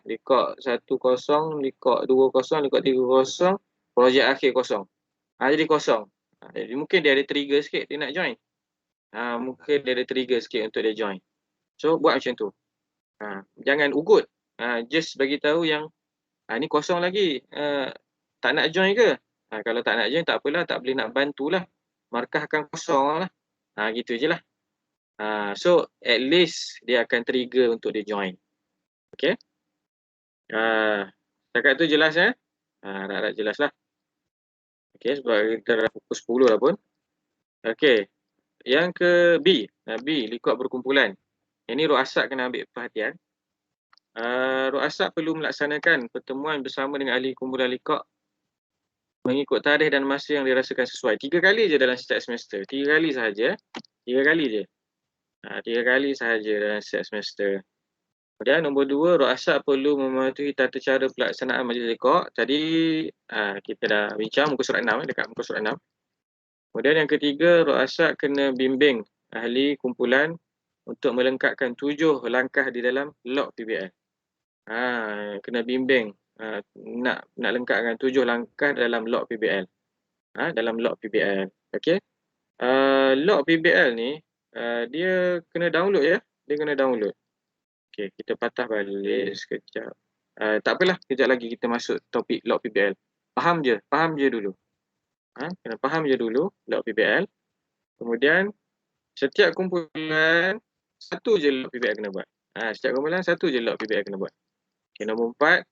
likod 10, likod 20, likod 30, projek akhir kosong. Jadi kosong. Jadi mungkin dia ada trigger sikit dia nak join. Mungkin dia ada trigger sikit untuk dia join. So buat macam tu. Jangan ugut. Just bagi tahu yang ni kosong lagi. Tak nak join ke? Kalau tak nak join tak apalah, tak boleh nak bantulah. Markahkan kosong lah. Gitu je lah. So at least dia akan trigger untuk dia join. Okay. Setakat tu jelas ya? Harap jelas lah. Okay, sebab kita dah pukul 10 lah pun. Okay. Yang ke B. B, likod berkumpulan. Ini ruasak kena ambil perhatian. Ruasak perlu melaksanakan pertemuan bersama dengan ahli kumpulan likod mengikut tarikh dan masa yang dirasakan sesuai. 3 kali je dalam setiap semester. 3 kali sahaja. 3 kali je. 3 kali sahaja dalam setiap semester. Kemudian nombor 2, ruasak perlu mematuhi tata cara pelaksanaan majlis likod. Tadi kita dah bincang muka surat 6, dekat muka surat 6. Kemudian yang ketiga, ruasak kena bimbing ahli kumpulan untuk melengkapkan 7 langkah di dalam log PBL. Kena bimbing nak lengkapkan 7 langkah dalam log PBL. Dalam log PBL. Okey. Log PBL ni dia kena download ya. Dia kena download. Okey, kita patah balik sekejap. Tak apalah, kejap lagi kita masuk topik log PBL. Faham je dulu. Kena faham je dulu log PBL. Kemudian setiap kumpulan satu je log PBL kena buat. Setiap kumpulan satu je log PBL kena buat. Okay, nombor 4,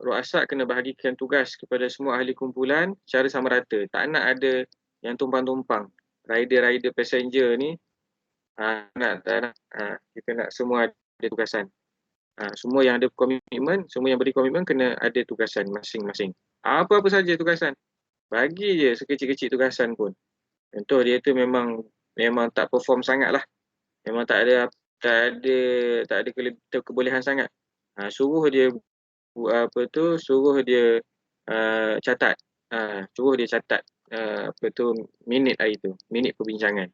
ruasak kena bahagikan tugas kepada semua ahli kumpulan secara sama rata. Tak nak ada yang tumpang-tumpang. Rider passenger ni kita nak semua ada tugasan. Semua yang ada komitmen, semua yang beri komitmen kena ada tugasan masing-masing. Apa-apa saja tugasan. Bagi je sekecil-kecil tugasan pun. Contoh dia tu memang tak perform sangat lah. Memang tak ada kebolehan sangat. Suruh dia catat. Suruh dia catat minit hari tu, minit perbincangan.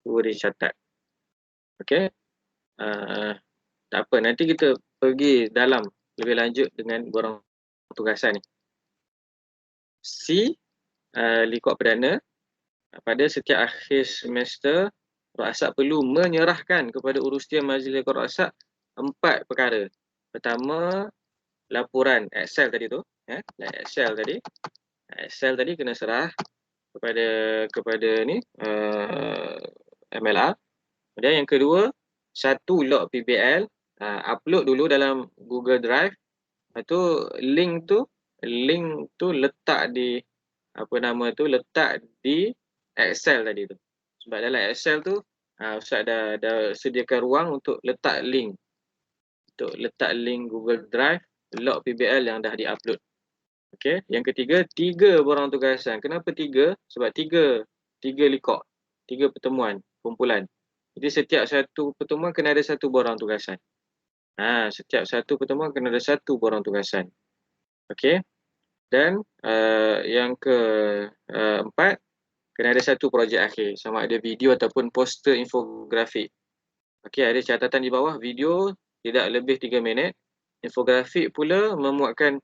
Suruh dia catat. Okey. Tak apa, nanti kita pergi dalam lebih lanjut dengan borang tugasan ni. C, likod perdana. Pada setiap akhir semester, ruasak perlu menyerahkan kepada urusan majlis likod ruasak 4 perkara. Pertama, laporan Excel tadi tu, Excel tadi kena serah kepada ni MLR. Kemudian yang kedua, satu log PBL, upload dulu dalam Google Drive. Lepas tu link tu letak di letak di Excel tadi tu. Sebab dalam Excel tu Ustaz dah sediakan ruang untuk letak link. Untuk letak link Google Drive log PBL yang dah di-upload. Okey, yang ketiga, 3 borang tugasan. Kenapa 3? Sebab 3 likod, 3 pertemuan kumpulan. Jadi setiap satu pertemuan kena ada 1 borang tugasan. Setiap satu pertemuan kena ada 1 borang tugasan. Okey. Dan yang keempat, kena ada 1 projek akhir, sama ada video ataupun poster infografik. Okey, ada catatan di bawah, video tidak lebih 3 minit. Infografik pula memuatkan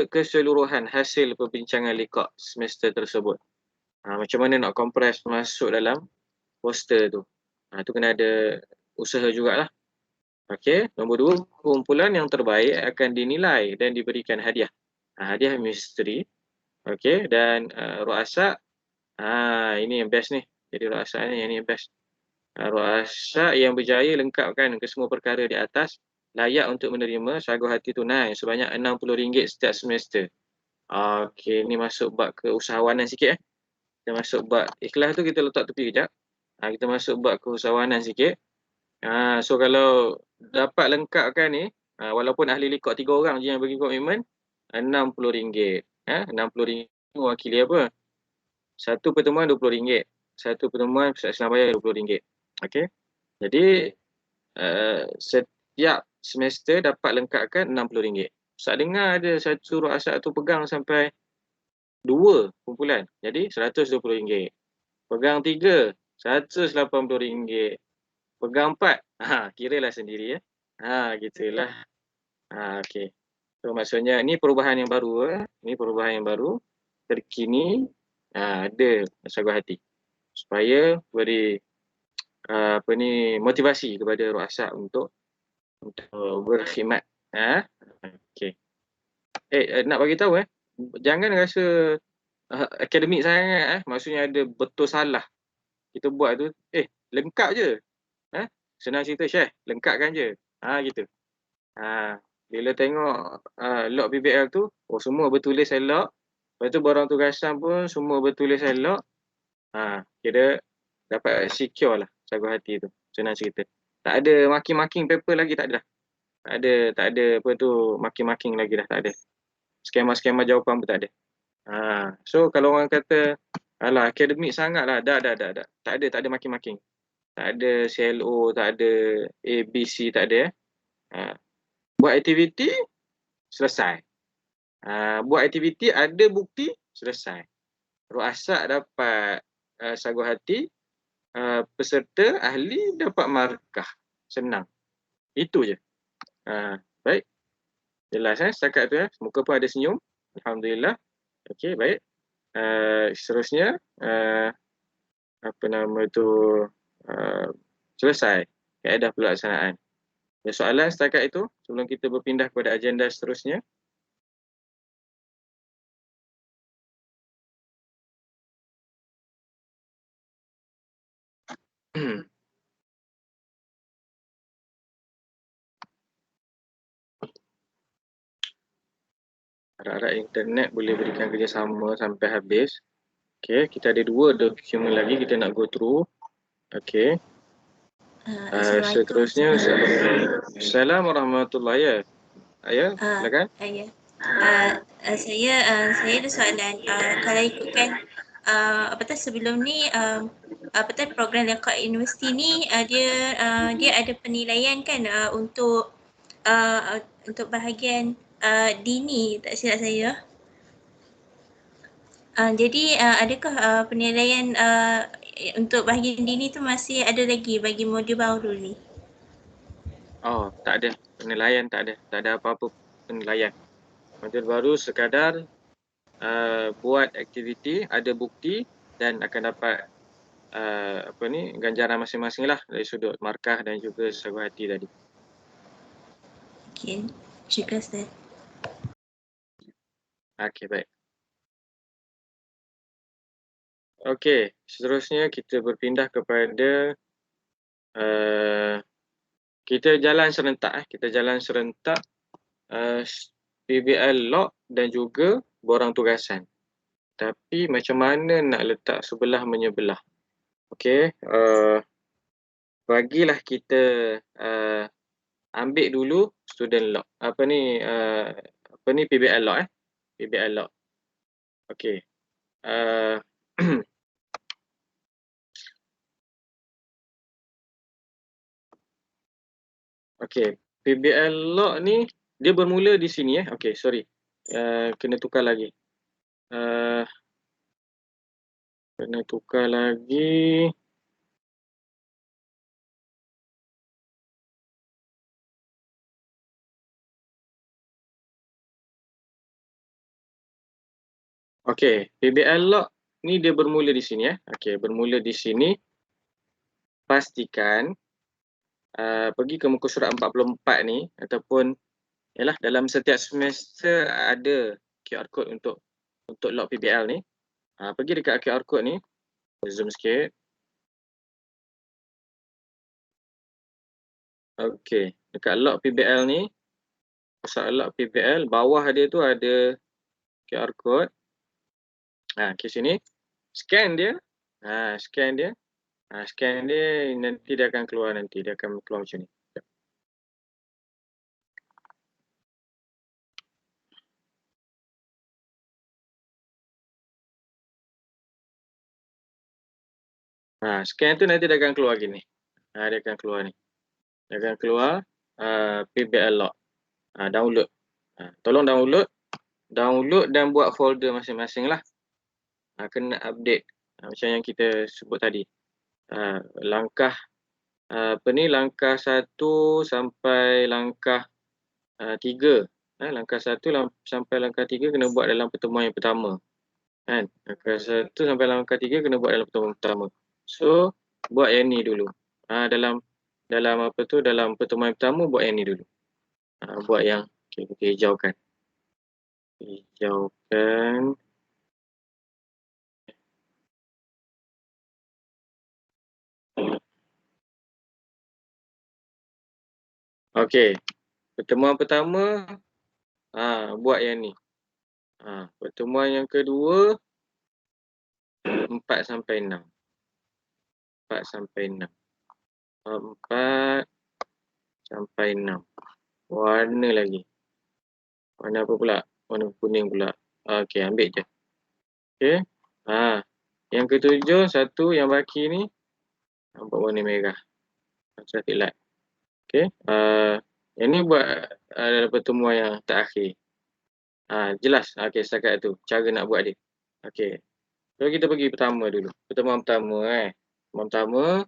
keseluruhan hasil perbincangan likod semester tersebut. Macam mana nak kompres masuk dalam poster tu. Tu kena ada usaha jugalah. Okey, nombor 2, kumpulan yang terbaik akan dinilai dan diberikan hadiah. Hadiah misteri. Okey, dan ruasak Ini yang best ni. Jadi ru'asa ni yang ni yang best. Ru'asa yang berjaya lengkapkan ke semua perkara di atas layak untuk menerima sagu hati tunai sebanyak RM60 setiap semester. Okey, ni masuk bab keusahawanan sikit. Kita masuk bab ikhlas tu kita letak tepi kejap. Kita masuk bab keusahawanan sikit. So kalau dapat lengkapkan ni, walaupun ahli likot 3 orang je yang bagi komitmen, RM60. RM60 mewakili apa? Satu pertemuan RM20. Satu pertemuan Pusat Islam Bayar RM20. Okey. Jadi setiap semester dapat lengkapkan RM60. Ustaz dengar ada satu ru'asa tu pegang sampai 2 kumpulan. Jadi RM120. Pegang 3, RM180. Pegang 4, kiralah sendiri ya. Gitulah. Okey. So maksudnya ni perubahan yang baru. Ni perubahan yang baru. Terkini ada sagu hati. Supaya beri motivasi kepada ru'asa untuk berkhidmat. Okey. Nak bagi tahu jangan rasa akademik sangat maksudnya ada betul salah. Kita buat tu lengkap je. Senang cerita Syekh, lengkapkan je. Gitu. Bila tengok log PBL tu, semua bertulis elok. Lepas tu borang tugasan pun semua bertulis elok. Kira dapat secure lah sagu hati tu. Senang cerita. Tak ada marking-marking paper lagi, tak ada dah. Tak ada apa tu marking-marking lagi dah, tak ada. Skema-skema jawapan pun tak ada. So kalau orang kata alah akademik sangat lah, dah. Tak ada marking-marking. Tak ada CLO, tak ada ABC, tak ada. Buat aktiviti, selesai. Buat aktiviti, ada bukti, selesai. Ru'asa dapat sagu hati, peserta, ahli dapat markah. Senang. Itu je. Baik. Jelas setakat tu Muka pun ada senyum. Alhamdulillah. Okey, baik. Seterusnya, selesai kaedah pelaksanaan. Ada soalan setakat itu sebelum kita berpindah kepada agenda seterusnya? Harap-harap internet boleh berikan kerjasama sampai habis. Okey, kita ada 2 dokumen lagi kita nak go through. Okey. Seterusnya, Assalamualaikum warahmatullahi wabarakatuh. Silakan. Saya ada soalan. Kalau ikutkan sebelum ni program Liaqah Universiti ni dia ada penilaian kan untuk bahagian dini, tak silap saya. Jadi adakah penilaian untuk bahagian dini tu masih ada lagi bagi modul baru ni? Tak ada penilaian, tak ada apa-apa penilaian. Modul baru sekadar buat aktiviti, ada bukti dan akan dapat ganjaran masing-masing lah dari sudut markah dan juga sagu hati tadi. Okey, syukur Ustaz. Okey, baik. Okey, seterusnya kita berpindah kepada kita jalan serentak. Kita jalan serentak PBL log dan juga borang tugasan. Tapi macam mana nak letak sebelah menyebelah? Okey, bagilah kita ambil dulu student log. PBL log PBL log. Okey. Okey, PBL log ni dia bermula di sini Okey, sorry. Kena tukar lagi. Okey, PBL log ni dia bermula di sini Okey, bermula di sini. Pastikan pergi ke muka surat 44 ni ataupun dalam setiap semester ada QR code untuk log PBL ni. Pergi dekat QR code ni, Zoom sikit. Okey, dekat log PBL ni, pasal log PBL, bawah dia tu ada QR code. Ke sini. Scan dia. Scan dia. Scan dia, nanti dia akan keluar nanti. Dia akan keluar macam ni. Scan tu nanti dia akan keluar gini. Dia akan keluar ni. Dia akan keluar PBL log. Download. Tolong download. Download dan buat folder masing-masing lah. Kena update. Macam yang kita sebut tadi. Langkah langkah 1 sampai langkah 3. Langkah 1 sampai langkah 3 kena buat dalam pertemuan yang pertama. Kan? Langkah 1 sampai langkah 3 kena buat dalam pertemuan pertama. So, buat yang ni dulu. Dalam dalam pertemuan yang pertama buat yang ni dulu. Buat yang kita hijaukan. Hijaukan. Okey. Pertemuan pertama buat yang ni. Pertemuan yang kedua 4 sampai 6. 4 sampai 6. 4 sampai 6. Warna lagi. Warna apa pula? Warna kuning pula. Okey, ambil je. Okey. Yang ketujuh, satu yang baki ni nampak warna merah. Traffic light. Okey. Yang ni buat dalam pertemuan yang terakhir. Jelas. Okey, setakat tu. Cara nak buat dia. Okey. So, kita pergi pertama dulu. Pertemuan pertama Pertemuan pertama.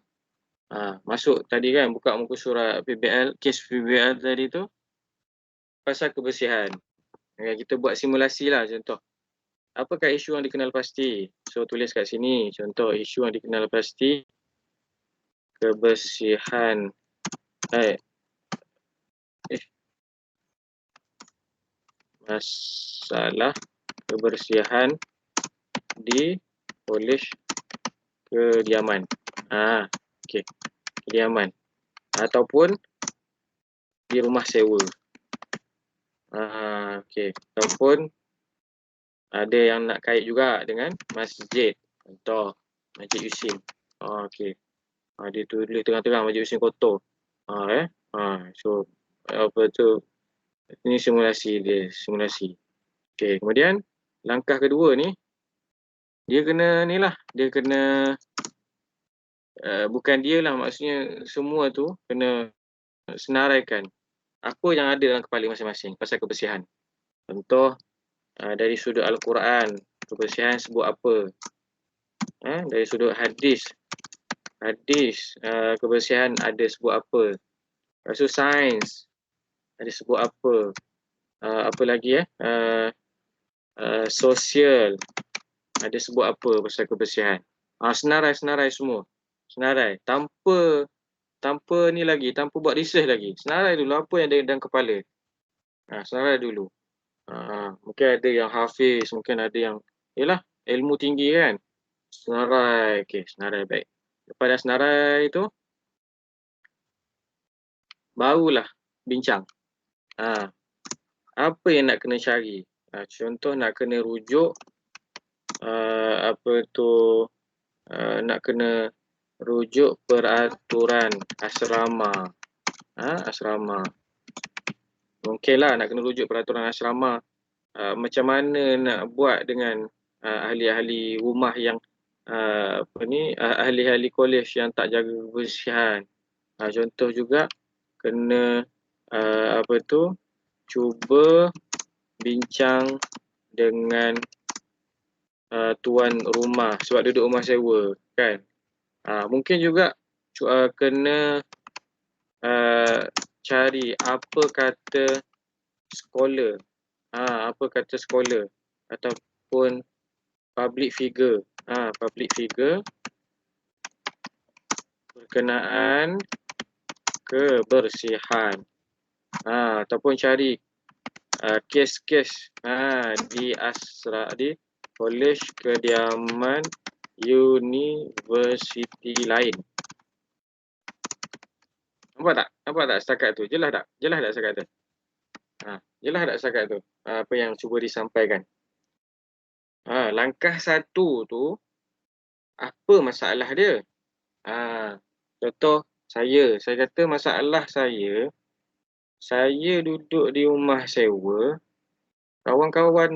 Masuk tadi kan, buka muka surat PBL, kes PBL tadi tu. Pasal kebersihan. Kita buat simulasi lah contoh. Apakah isu yang dikenal pasti? So, tulis kat sini. Contoh isu yang dikenal pasti. Kebersihan. Masalah kebersihan di Kolej Kediaman. Okey. Kediaman. Ataupun di rumah sewa. Okey. Ataupun ada yang nak kait juga dengan masjid. Contoh Masjid Yusin. Okey. Dia tulis terang-terang Masjid Yusin kotor. So apa tu? Ini simulasi dia, simulasi. Okey, kemudian langkah kedua ni dia kena ni lah, dia kena bukan dia lah, maksudnya semua tu kena senaraikan apa yang ada dalam kepala masing-masing pasal kebersihan. Contoh dari sudut Al-Quran, kebersihan sebut apa? Dari sudut hadis, kebersihan ada sebut apa? Lepas tu sains ada sebut apa? Apa lagi sosial ada sebut apa pasal kebersihan? Senarai semua. Senarai tanpa ni lagi, tanpa buat research lagi. Senarai dulu apa yang ada dalam kepala. Senarai dulu. Mungkin ada yang hafiz, mungkin ada yang ilmu tinggi kan. Senarai. Okey, senarai baik. Lepas dah senarai tu barulah bincang. Apa yang nak kena cari? Contoh nak kena rujuk nak kena rujuk peraturan asrama. Asrama. Mungkinlah nak kena rujuk peraturan asrama. Macam mana nak buat dengan ahli-ahli rumah yang ahli-ahli kolej yang tak jaga kebersihan. Contoh juga kena cuba bincang dengan tuan rumah sebab duduk rumah sewa kan. Mungkin juga kena cari apa kata scholar. Apa kata scholar ataupun public figure. Public figure berkenaan kebersihan. Ataupun cari kes-kes di Kolej Kediaman university lain. Nampak tak? Nampak tak setakat tu? Jelas tak? Jelas tak setakat tu? Jelas tak setakat tu? Apa yang cuba disampaikan. Langkah 1 tu, apa masalah dia? Contoh saya kata masalah saya duduk di rumah sewa, kawan-kawan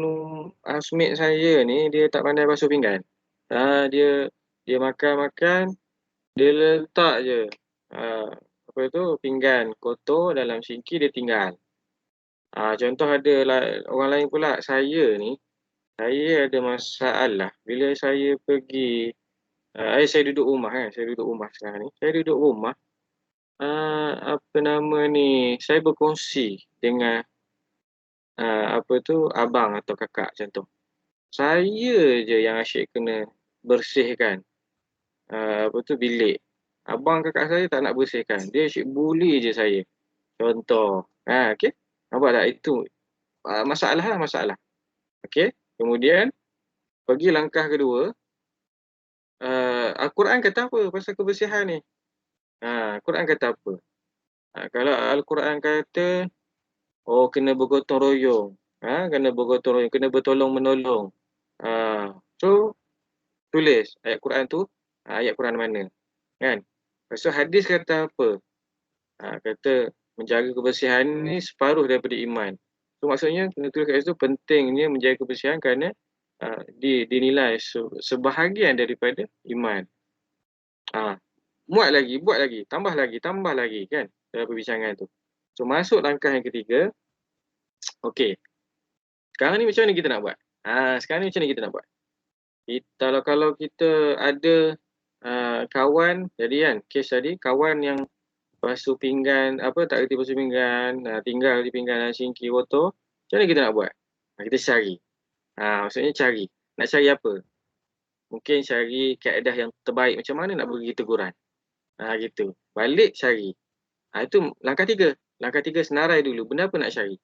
housemate saya ni dia tak pandai basuh pinggan. Dia makan, dia letak je pinggan kotor dalam sinki, dia tinggal. Contoh ada orang lain pula, saya ada masalah bila saya pergi saya duduk rumah sekarang ni. Saya duduk rumah, saya berkongsi dengan abang atau kakak contoh. Saya je yang asyik kena bersihkan bilik. Abang kakak saya tak nak bersihkan. Dia asyik bully je saya. Contoh. Okey. Nampak tak? Itu masalah. Okey. Kemudian pergi langkah kedua. Al-Quran kata apa pasal kebersihan ni? Al-Quran kata apa? Kalau Al-Quran kata kena bergotong royong. Kena bertolong menolong. So tulis ayat Quran tu, ayat Quran mana? Kan? Lepas tu hadis kata apa? Kata menjaga kebersihan ni separuh daripada iman. So maksudnya kena tulis kat situ pentingnya menjaga kebersihan kerana dinilai sebahagian daripada iman. Buat lagi, tambah lagi kan dalam perbincangan tu. So masuk langkah yang ketiga. Okey. Sekarang ni macam mana kita nak buat? Kalau kita ada kawan, jadi kan kes tadi kawan yang basuh pinggan, tak reti basuh pinggan, tinggal di pinggan dan sinki kotor, macam mana kita nak buat? Kita cari. Maksudnya cari. Nak cari apa? Mungkin cari kaedah yang terbaik macam mana nak beri teguran. Gitu. Balik cari. Itu langkah 3. Langkah 3 senarai dulu. Benda apa nak cari?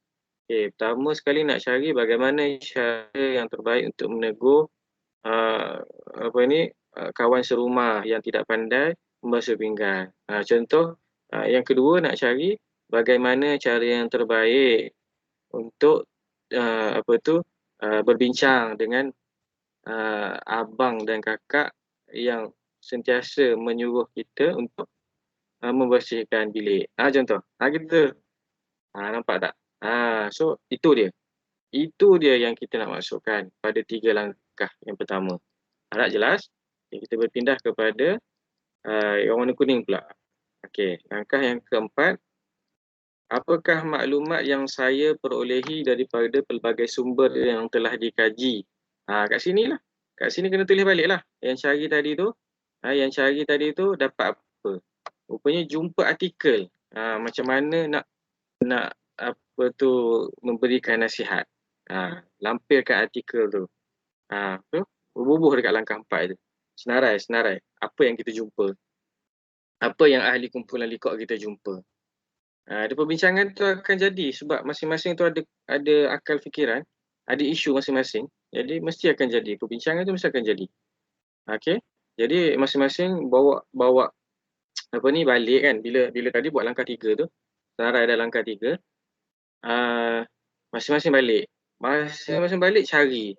Pertama sekali nak cari bagaimana cara yang terbaik untuk menegur kawan serumah yang tidak pandai membasuh pinggan. Contoh yang kedua nak cari bagaimana cara yang terbaik untuk berbincang dengan abang dan kakak yang sentiasa menyuruh kita untuk membersihkan bilik. Contoh. Gitu. Nampak tak? So itu dia yang kita nak masukkan pada 3 langkah yang pertama. Tak jelas? Kita berpindah kepada yang warna kuning pula. Okey, langkah yang keempat. Apakah maklumat yang saya perolehi daripada pelbagai sumber yang telah dikaji? Kat sini lah. Kat sini kena tulis balik lah. Yang cari tadi tu dapat apa? Rupanya jumpa artikel. Macam mana nak memberikan nasihat. Lampirkan artikel tu. Berbubuh dekat langkah 4 tu. Senarai. Apa yang kita jumpa? Apa yang ahli kumpulan likok kita jumpa? Perbincangan tu akan jadi sebab masing-masing tu ada akal fikiran, ada isu masing-masing. Jadi mesti akan jadi. Perbincangan tu mesti akan jadi. Okey. Jadi masing-masing bawa balik kan. Bila tadi buat langkah 3 tu, senarai ada langkah 3. Masing-masing balik cari.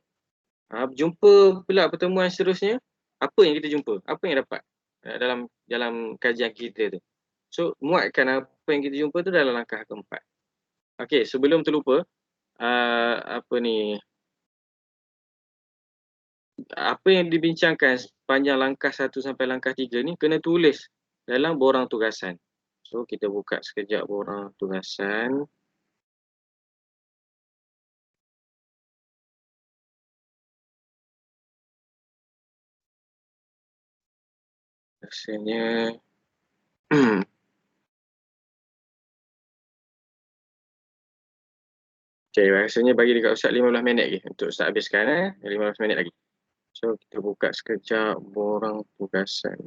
Jumpa pula pertemuan seterusnya, apa yang kita jumpa, apa yang dapat dalam kajian kita tu. So muatkan apa yang kita jumpa tu dalam langkah keempat. Okey, sebelum terlupa, apa yang dibincangkan sepanjang langkah 1 sampai langkah 3 ni kena tulis dalam borang tugasan. So kita buka sekejap borang tugasan. Rasanya okay, rasanya bagi dekat Ustaz 15 minit lagi untuk Ustaz habiskan 15 minit lagi. So kita buka sekejap borang tugasan.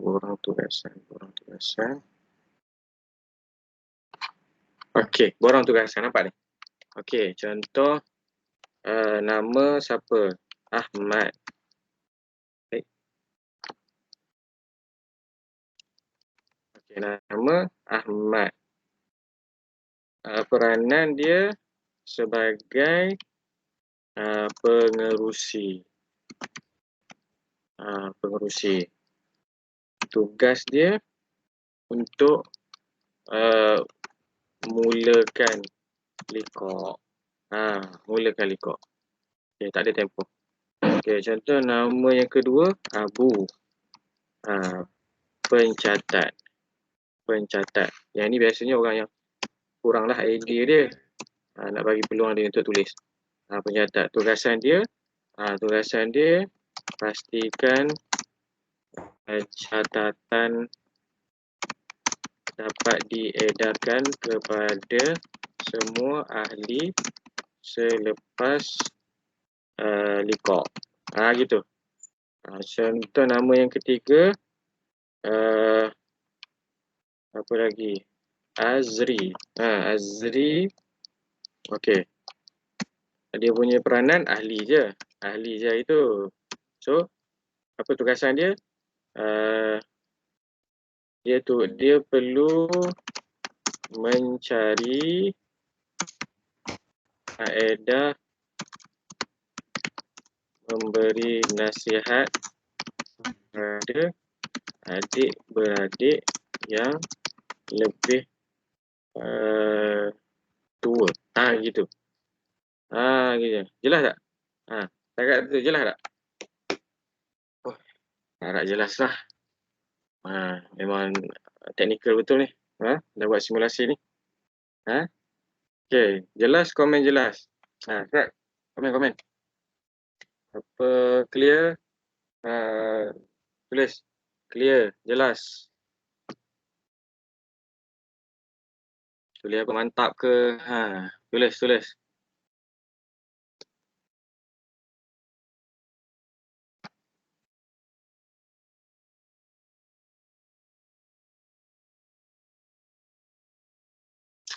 Okey, borang tugasan nampak ni. Okey, contoh nama siapa? Ahmad. Okay, nama Ahmad. Peranan dia sebagai pengerusi. Pengerusi. Tugas dia untuk mulakan liqah. Mulakan liqah. Okay, tak ada tempoh. Okay, contoh nama yang kedua, Abu. Pencatat. Pencatat. Yang ni biasanya orang yang kuranglah idea dia. Nak bagi peluang dia untuk tulis. Pencatat. Tugasan dia pastikan catatan dapat diedarkan kepada semua ahli selepas liqah. Gitu. Contoh nama yang ketiga, apa lagi? Azri. Azri. Okey. Dia punya peranan ahli je. Ahli je itu. So, apa tugasan dia? Dia perlu mencari faedah, memberi nasihat kepada adik-beradik yang lebih tua. Gitu. Gitu. Jelas tak? Setakat tu jelas tak? Harap jelas lah. Memang teknikal betul ni. Dah buat simulasi ni. Okay, jelas, komen jelas. Right. Komen. Apa clear? Tulis. Clear, jelas. Tulis apa mantap ke? Tulis.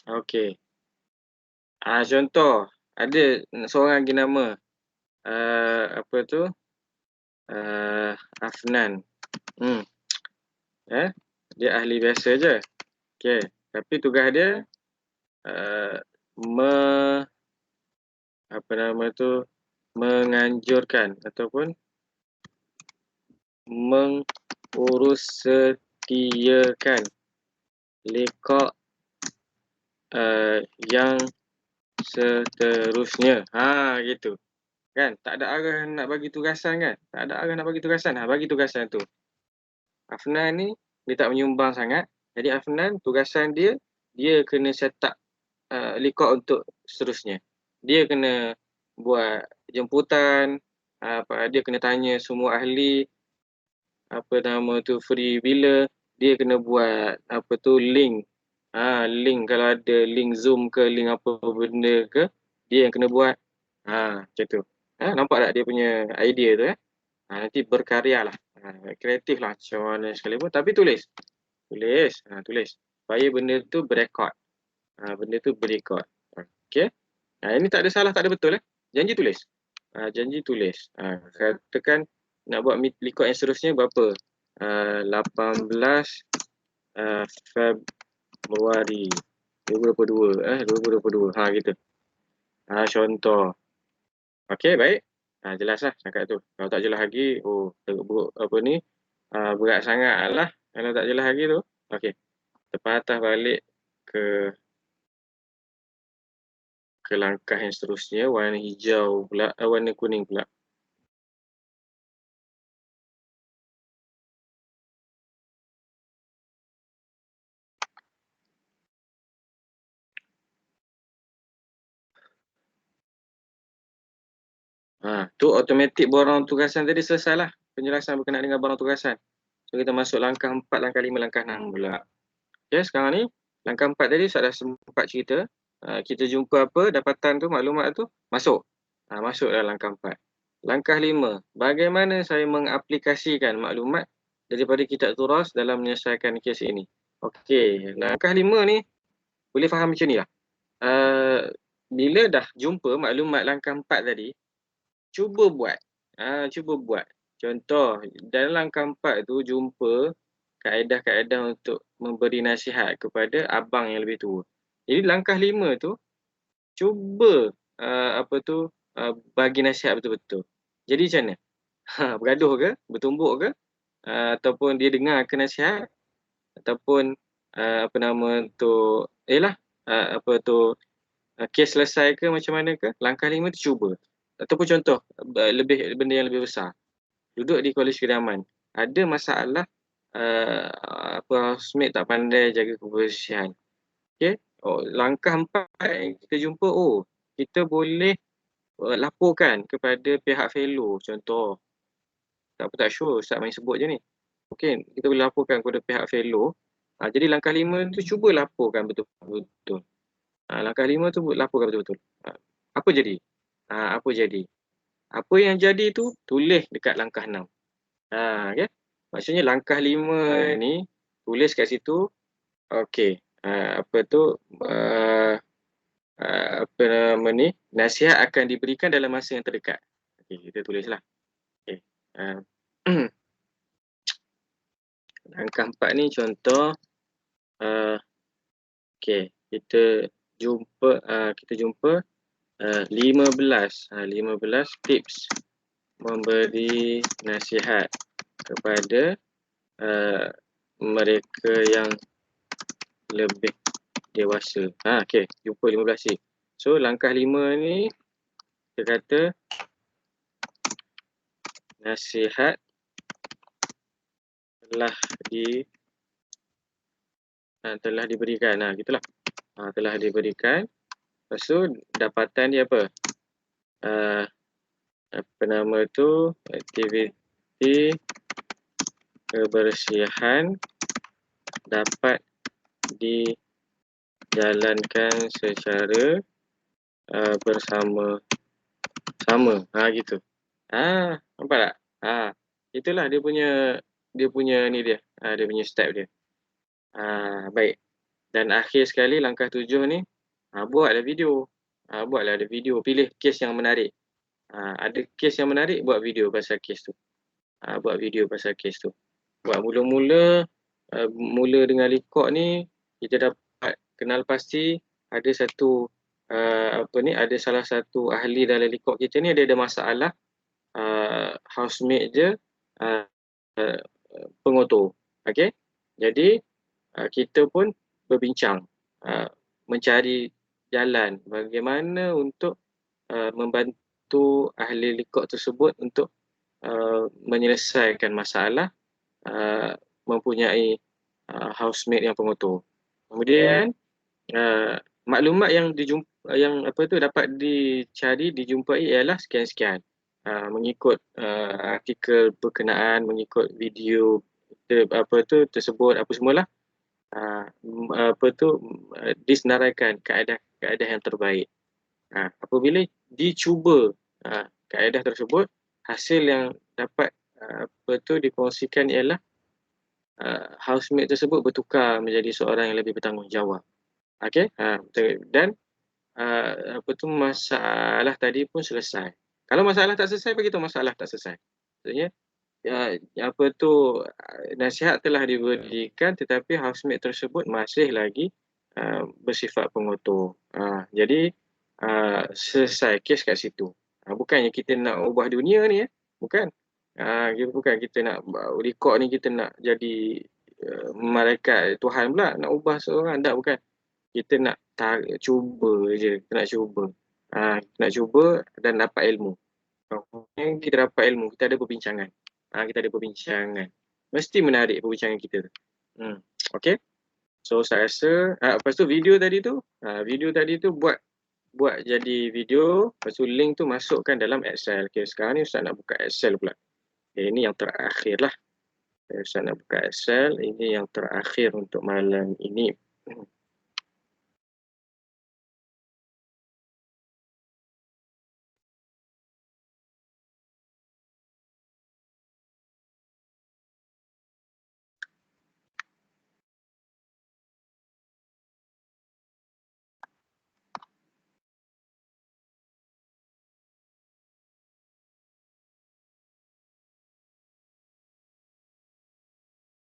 Okey. Contoh, ada seorang lagi nama. Apa tu? Afnan. Dia ahli biasa je. Okey. Tapi tugas dia menganjurkan ataupun mengurus setiakan liqah yang seterusnya. Gitu. Kan? Tak ada arah nak bagi tugasan kan? Bagi tugasan tu. Afnan ni, dia tak menyumbang sangat. Jadi Afnan, tugasan dia kena set up liqah untuk seterusnya. Dia kena buat jemputan, dia kena tanya semua ahli, free bila, dia kena buat link. Link kalau ada link Zoom ke, link apa benda ke, dia yang kena buat. Macam tu. Nampak tak dia punya idea tu? Nanti berkarya lah. Kreatif lah macam mana sekalipun. Tapi tulis. Supaya benda tu berekod. Okay. Ini tak ada salah, tak ada betul. Janji tulis. Katakan nak buat liqah yang seterusnya berapa? 18 Februari 2022. Gitu. Contoh. Okey, baik. Jelas lah cakap tu. Kalau tak jelas lagi, berat sangat lah. Kalau tak jelas lagi tu. Okey. Terpatah balik ke langkah yang seterusnya. Warna hijau pula, warna kuning pula. Tu automatik borang tugasan tadi selesai lah. Penjelasan berkenaan dengan borang tugasan. So kita masuk langkah 4, langkah 5, langkah 6 pula. Okay, sekarang ni langkah 4 tadi saya dah sempat cerita. Kita jumpa apa, dapatan tu, maklumat tu, masuk. Masuk dalam langkah 4. Langkah 5, bagaimana saya mengaplikasikan maklumat daripada kitab turas dalam menyelesaikan kes ini. Okey, langkah 5 ni boleh faham macam ni lah. Bila dah jumpa maklumat langkah 4 tadi, cuba buat. Contoh, dalam langkah 4 tu jumpa kaedah-kaedah untuk memberi nasihat kepada abang yang lebih tua. Jadi langkah 5 tu cuba bagi nasihat betul-betul. Jadi macam mana? Bergaduh ke? Bertumbuk ke? Ataupun dia dengar ke nasihat? Ataupun kes selesai ke macam mana ke? Langkah 5 tu cuba. Ataupun contoh benda yang lebih besar. Duduk di kolej kediaman. Ada masalah housemate tak pandai jaga kebersihan. Okey. Langkah 4 yang kita jumpa, kita boleh laporkan kepada pihak fellow. Contoh, tak sure, Ustaz main sebut je ni. Okey, kita boleh laporkan kepada pihak fellow. Jadi langkah 5 tu cuba laporkan betul-betul. Langkah 5 tu laporkan betul-betul. Apa jadi? Apa yang jadi tu tulis dekat langkah 6. Okay? Maksudnya langkah 5 ni tulis kat situ. Okey. Nasihat akan diberikan dalam masa yang terdekat. Okey, kita tulislah. Okey. Langkah 4 ni contoh. Okey, kita jumpa 15 tips memberi nasihat kepada mereka yang lebih dewasa. Okey, jumpa 15 tips. So langkah 5 ni kita kata nasihat telah diberikan. Gitulah. Telah diberikan. Lepas tu dapatan dia apa? Aktiviti kebersihan dapat dijalankan secara bersama-sama. Gitu. Nampak tak? Itulah dia punya ni dia. Dia punya step dia. Baik. Dan akhir sekali langkah 7 ni, buatlah video. Pilih kes yang menarik. Ada kes yang menarik, buat video pasal kes tu. Buat mula dengan Likok ni, kita dapat kenal pasti ada satu ada salah satu ahli dalam Likok kita ni ada masalah housemate je pengotor. Okey. Jadi kita pun berbincang mencari jalan bagaimana untuk membantu ahli Likok tersebut untuk menyelesaikan masalah mempunyai housemate yang pengotor. Kemudian maklumat yang dapat dijumpai ialah sekian-sekian. Mengikut artikel berkenaan, mengikut video tersebut, apa semualah. Disenaraikan kaedah yang terbaik. Apabila dicuba kaedah tersebut, hasil yang dapat dikongsikan ialah housemate tersebut bertukar menjadi seorang yang lebih bertanggungjawab. Okey, dan masalah tadi pun selesai. Kalau masalah tak selesai, beritahu masalah tak selesai. Maksudnya nasihat telah diberikan tetapi housemate tersebut masih lagi bersifat pengotor. Jadi selesai kes kat situ. Bukannya kita nak ubah dunia ni, bukan. Bukan kita nak Likok ni kita nak jadi malaikat Tuhan pula, nak ubah seorang, tak, bukan. Kita nak cuba je, kita nak cuba dan dapat ilmu. Kita dapat ilmu, kita ada perbincangan. Mesti menarik perbincangan kita tu. Okey. So saya rasa lepas tu video tadi tu buat jadi video, lepas tu link tu masukkan dalam Excel. Okey, sekarang ni Ustaz nak buka Excel pula. Ini yang terakhir lah. Ustaz nak buka Excel, ini yang terakhir untuk malam ini.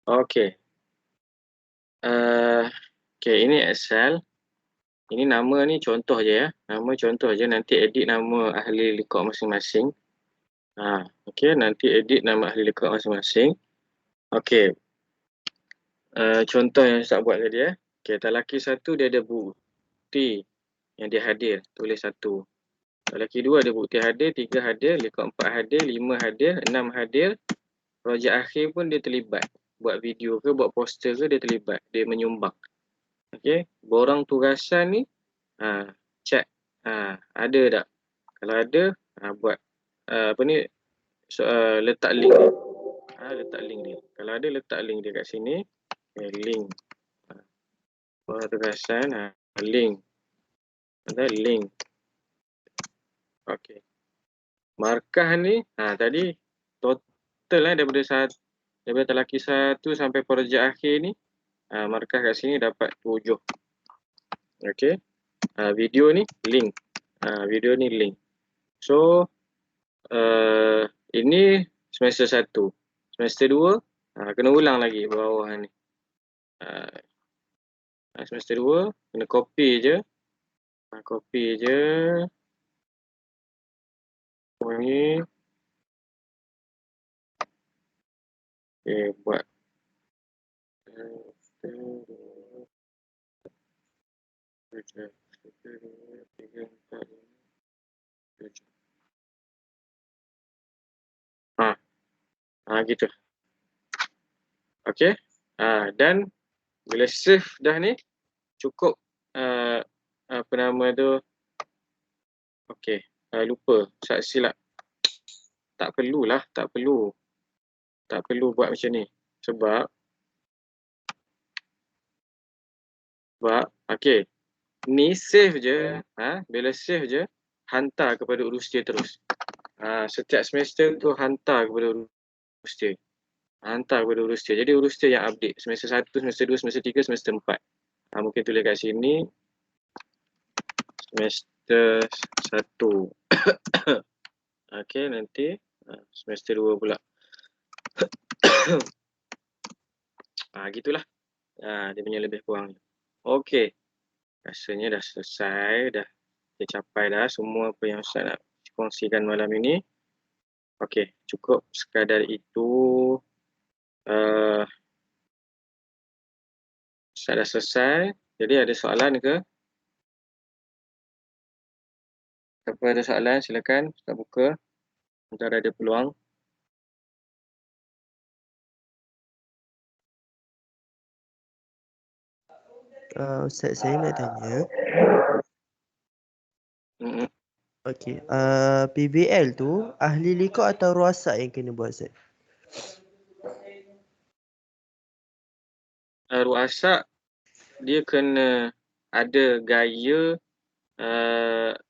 Okey, Okay, ini Excel. Ini nama ni contoh je ya. Nama contoh je. Nanti edit nama ahli rekod masing-masing. Okay, nanti edit nama ahli rekod masing-masing. Okay. Contoh yang Ustaz buat tadi ya. Okay, lelaki satu dia ada bukti yang dia hadir. Tulis 1. Lelaki 2 ada bukti hadir, 3 hadir, rekod 4 hadir, 5 hadir, 6 hadir. Projek akhir pun dia terlibat. Buat video ke, buat poster ke, dia terlibat. Dia menyumbang. Okay. Borang tugasan ni, check. Ada tak? Kalau ada, buat letak link dia. Letak link dia. Kalau ada, letak link dia kat sini. Okay, link. Borang tugasan, link. Ada link. Okay. Markah ni, tadi total daripada lelaki 1 sampai projek akhir ni, markah kat sini dapat 7. Okay. Video ni link. Video ni link. So, ini semester 1. Semester 2, kena ulang lagi bawah ni. Semester 2, kena copy je. Copy je. Ni. Okay, buat. Gitu. Okay. Dan bila save dah ni, cukup apa nama tu. Okay. Lupa. Saya silap. Tak perlulah. Tak perlu buat macam ni. Sebab okay. Ni save je. Bila save je, hantar kepada urustia terus. Setiap semester tu hantar kepada urustia. Jadi urustia yang update. Semester 1, semester 2, semester 3, semester 4. Mungkin tulis kat sini. Semester 1. Okay, nanti semester 2 pula. Gitulah. Dia punya lebih kurang. Okay. Rasanya dah selesai. Dah tercapai dah semua apa yang Ustaz nak kongsikan malam ini. Okay, cukup sekadar itu. Ustaz dah selesai. Jadi ada soalan ke? Siapa ada soalan, silakan Ustaz buka. Antara ada peluang. Ustaz, saya nak tanya. Okey, PBL tu ahli rekod atau ruasak yang kena buat, Ustaz? Ruasak dia kena ada gaya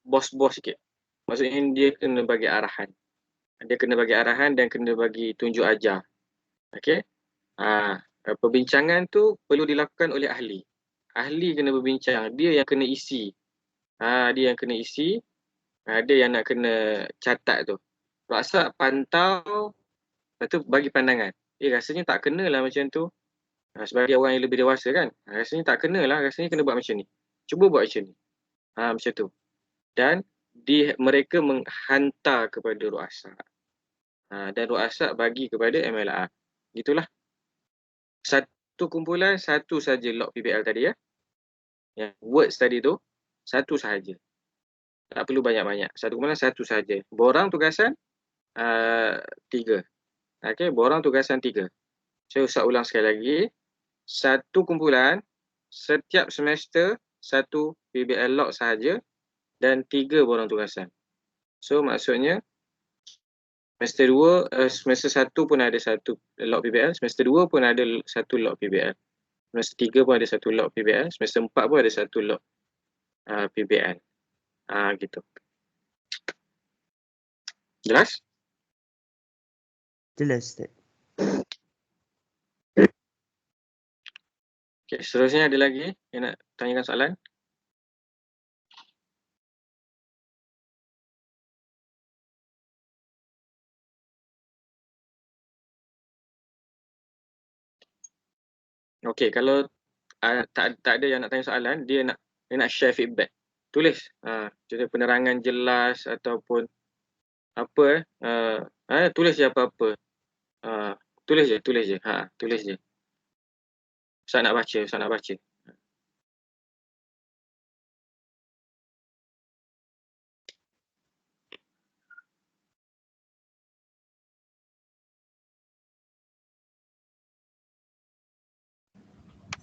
bos-bos sikit. Maksudnya dia kena bagi arahan. Dia kena bagi arahan dan kena bagi tunjuk ajar. Okey. Perbincangan tu perlu dilakukan oleh ahli. Ahli kena berbincang, dia yang kena isi. Dia yang kena isi. Dia yang nak kena catat tu. Ruasak pantau, lepas tu bagi pandangan. Rasanya tak kenalah macam tu. Sebagai orang yang lebih dewasa kan. Rasanya tak kenalah, rasanya kena buat macam ni. Cuba buat macam ni. Macam tu. Dan mereka menghantar kepada ruasak. Dan ruasak bagi kepada MLR. Gitulah. Satu kumpulan, satu saja log PBL tadi ya. Yang words tadi tu, satu sahaja. Tak perlu banyak-banyak. Satu kumpulan, satu sahaja. Borang tugasan, 3. Okay, borang tugasan 3. Saya usah ulang sekali lagi. Satu kumpulan, setiap semester, satu PBL log sahaja dan 3 borang tugasan. So, maksudnya, semester 2, semester 1 pun ada satu log PBL, semester 2 pun ada satu log PBL. Semester 3 pun ada satu log PBL, semester 4 pun ada satu log PBL. Gitu. Jelas? Jelas, Ustaz. Okay, seterusnya ada lagi yang nak tanyakan soalan? Okey, kalau tak ada yang nak tanya soalan, dia nak share feedback. Tulis. Contoh penerangan jelas ataupun apa tulis je apa-apa. Tulis je. Tulis je. Ustaz nak baca.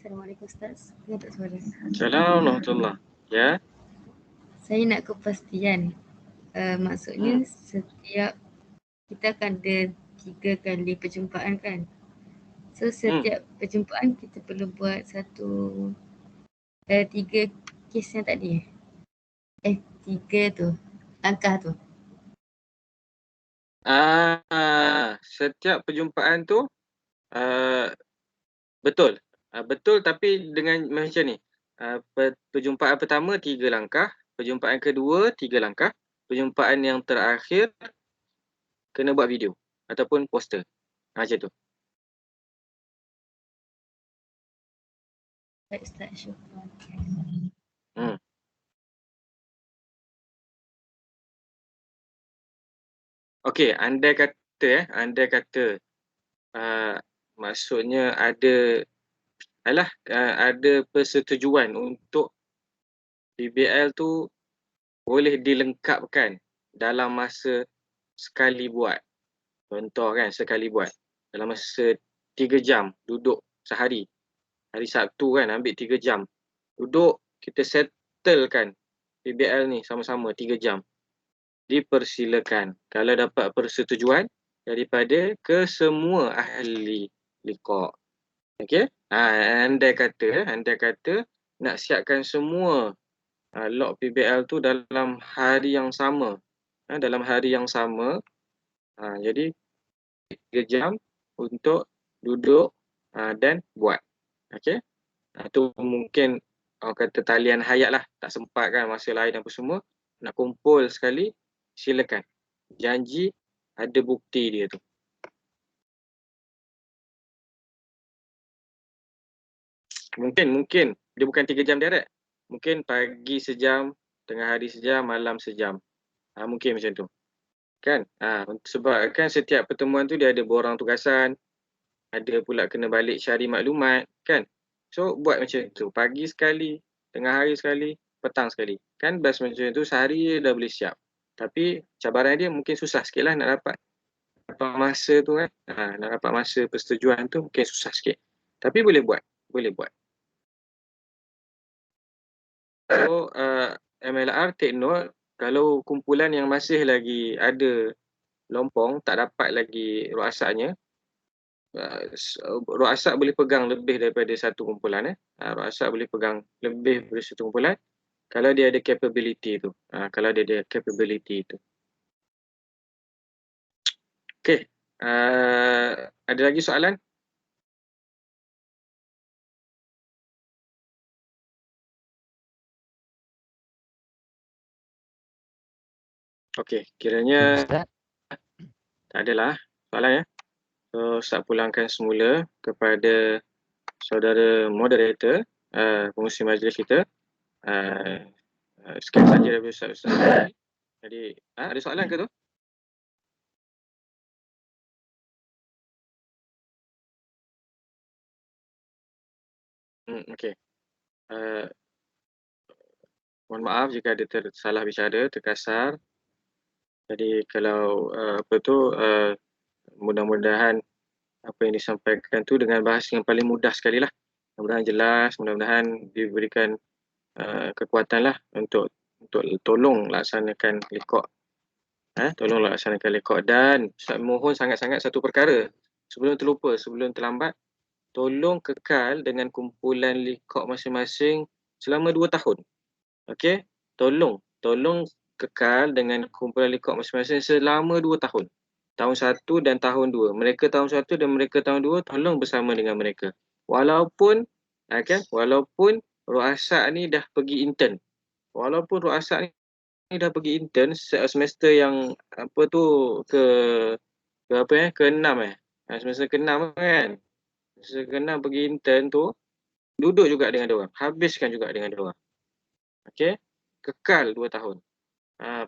Assalamualaikum Ustaz. Dengar tak suara? Assalamualaikum warahmatullahi. Ya. Saya nak kepastian. Maksudnya setiap kita akan ada 3 kali perjumpaan kan? So setiap perjumpaan kita perlu buat 3 kes yang tadi 3 tu langkah tu. Setiap perjumpaan tu betul. Betul tapi dengan macam ni. Perjumpaan pertama 3 langkah, perjumpaan kedua 3 langkah, perjumpaan yang terakhir kena buat video ataupun poster. Macam tu. Baik Ustaz, syukran. Okey, andai kata maksudnya ada persetujuan untuk PBL tu boleh dilengkapkan dalam masa sekali buat. Contoh kan, sekali buat dalam masa 3 jam duduk sehari. Hari Sabtu kan ambil 3 jam. Duduk kita settlekan PBL ni sama-sama 3 jam. Dipersilakan kalau dapat persetujuan daripada kesemua ahli liqa. Okey? Andai kata nak siapkan semua log PBL tu dalam hari yang sama. Jadi 3 jam untuk duduk dan buat. Okey? Itu mungkin orang kata talian hayat lah. Tak sempat kan masa lain apa semua. Nak kumpul sekali, silakan. Janji ada bukti dia tu. Mungkin dia bukan 3 jam direct. Mungkin pagi sejam, tengah hari sejam, malam sejam. Mungkin macam tu. Kan? Sebab kan setiap pertemuan tu dia ada borang tugasan, ada pula kena balik syari maklumat, kan? So buat macam tu. Pagi sekali, tengah hari sekali, petang sekali. Kan best macam tu, sehari dah boleh siap. Tapi cabaran dia mungkin susah sikit lah nak dapat masa tu kan. Nak dapat masa persetujuan tu mungkin susah sikit. Tapi boleh buat. So MLR take note, kalau kumpulan yang masih lagi ada lompong, tak dapat lagi ruasaknya, ruasak boleh pegang lebih daripada satu kumpulan. Ruasak boleh pegang lebih daripada satu kumpulan kalau dia ada capability tu. Okey. Ada lagi soalan? Okey, kiranya tak adalah soalan ya. So, Ustaz pulangkan semula kepada saudara moderator, pengurusi majlis kita. Sekian saja daripada Ustaz. Jadi, ada soalan ke tu? Okey. Mohon maaf jika ada salah bicara, terkasar. Jadi kalau mudah-mudahan apa yang disampaikan tu dengan bahasa yang paling mudah sekali lah. Mudah-mudahan jelas, mudah-mudahan diberikan kekuatan lah untuk tolong laksanakan liqa. Tolong laksanakan liqa. Dan Ustaz mohon sangat-sangat satu perkara. Sebelum terlupa, sebelum terlambat, tolong kekal dengan kumpulan liqa masing-masing selama 2 tahun. Okey? Tolong kekal dengan kumpulan liqa masing-masing selama 2 tahun. Tahun 1 dan tahun 2. Mereka tahun 1 dan mereka tahun 2, tolong bersama dengan mereka. Walaupun ruasak ni dah pergi intern. Semester yang ke-6 semester ke-6 kan. Semester ke-6 pergi intern tu, Duduk juga dengan diorang. Habiskan juga dengan diorang. Okey? Kekal 2 tahun.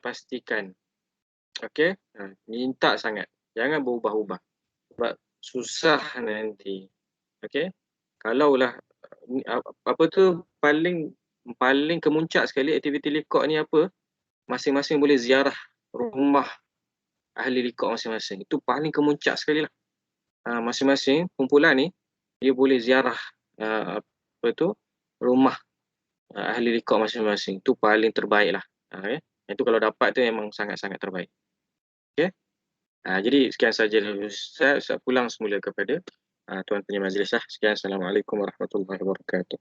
Pastikan. Okey? Minta sangat. Jangan berubah-ubah. Sebab susah nanti. Okey? Kalaulah apa tu paling kemuncak sekali aktiviti liqaq ni apa? Masing-masing boleh ziarah rumah ahli liqaq masing-masing. Itu paling kemuncak sekali lah. Masing-masing kumpulan ni dia boleh ziarah apa tu rumah ahli liqaq masing-masing. Itu paling terbaik lah. Okay? Itu kalau dapat tu memang sangat-sangat terbaik. Okay? Jadi sekian saja saya pulang semula kepada Tuan Penyelia Majlis lah. Sekian. Assalamualaikum warahmatullahi wabarakatuh.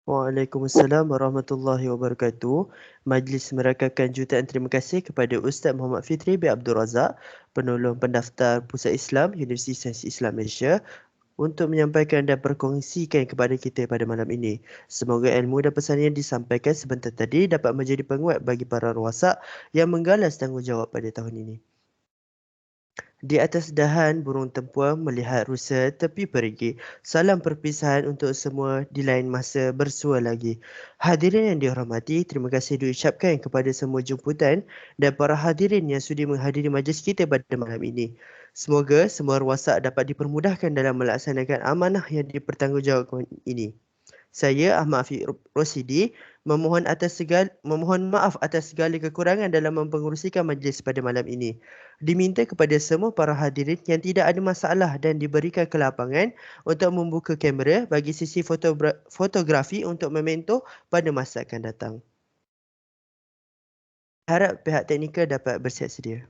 Waalaikumsalam warahmatullahi wabarakatuh. Majlis merakamkan jutaan terima kasih kepada Ustaz Muhammad Fitri bin Abdul Razak, penolong pendaftar Pusat Islam Universiti Sains Islam Malaysia, untuk menyampaikan dan berkongsikan kepada kita pada malam ini. Semoga ilmu dan pesan yang disampaikan sebentar tadi dapat menjadi penguat bagi para ruwasak yang menggalas tanggungjawab pada tahun ini. Di atas dahan burung tempuan melihat rusa tepi perigi. Salam perpisahan untuk semua di lain masa bersua lagi. Hadirin yang dihormati, terima kasih diucapkan kepada semua jemputan dan para hadirin yang sudi menghadiri majlis kita pada malam ini. Semoga semua ruwasak dapat dipermudahkan dalam melaksanakan amanah yang dipertanggungjawabkan ini. Saya Ahmad Afiq Rosidi memohon maaf atas segala kekurangan dalam mempengerusikan majlis pada malam ini. Diminta kepada semua para hadirin yang tidak ada masalah dan diberikan kelapangan untuk membuka kamera bagi sesi fotografi untuk memento pada masa akan datang. Harap pihak teknikal dapat bersiap sedia.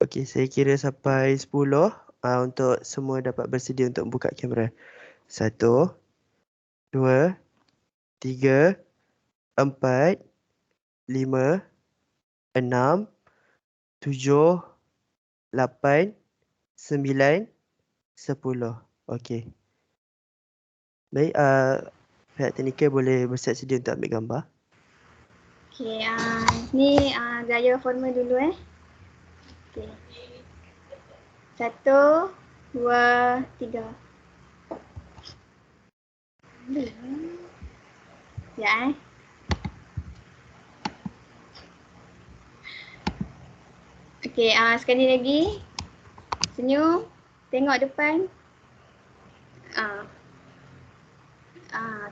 Okey, saya kira sampai 10 untuk semua dapat bersedia untuk buka kamera. 1, 2, 3, 4, 5, 6, 7, 8, 9, 10. Okey. Baik, pihak teknikal boleh bersiap sedia untuk ambil gambar. Okey, ni gaya formal dulu Okey. 1, 2, 3. Ya Okey, sekali lagi. Senyum, tengok depan.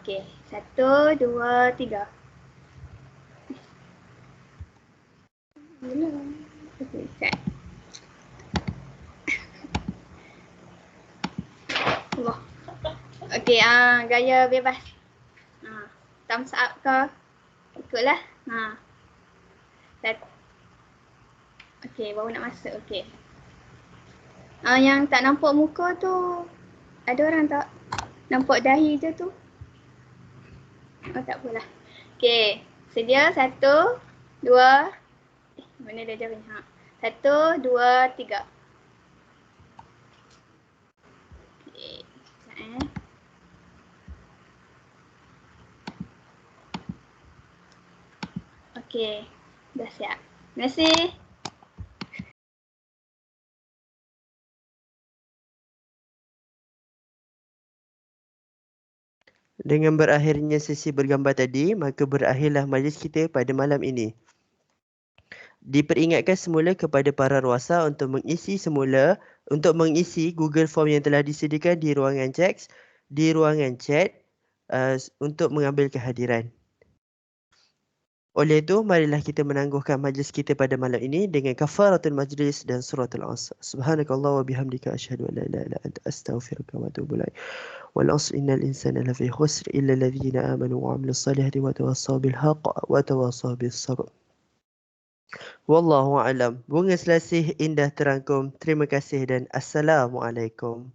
Okey. 1, 2, 3. Okey, set. Allah. Okey, gaya bebas. Thumbs up ke? Ikutlah. Okey, baru nak masuk. Okey. Yang tak nampak muka tu, ada orang tak? Nampak dahi je tu? Tak apalah. Okey, sedia? 1, 2. Mana dah jauh ni? 1, 2, 3. Okey, dah siap. Terima kasih. Dengan berakhirnya sesi bergambar tadi, maka berakhirlah majlis kita pada malam ini. Diperingatkan semula kepada para ruasa untuk mengisi Google Form yang telah disediakan di ruangan chat untuk mengambil kehadiran. Oleh itu, marilah kita menangguhkan majlis kita pada malam ini dengan kafaratul majlis dan suratul Asr. Subhanakallah wa bihamdika asyhadu an la ilaha illa anta astaghfiruka wa atubu ilaik. Wal 'asri innal insana lafi khusr illa alladhina amanu wa 'amilus salihati wa tawassaw bil haqq wa tawassaw bis sabr. Wallahu a'lam. Bunga Selasih indah terangkum. Terima kasih dan Assalamualaikum.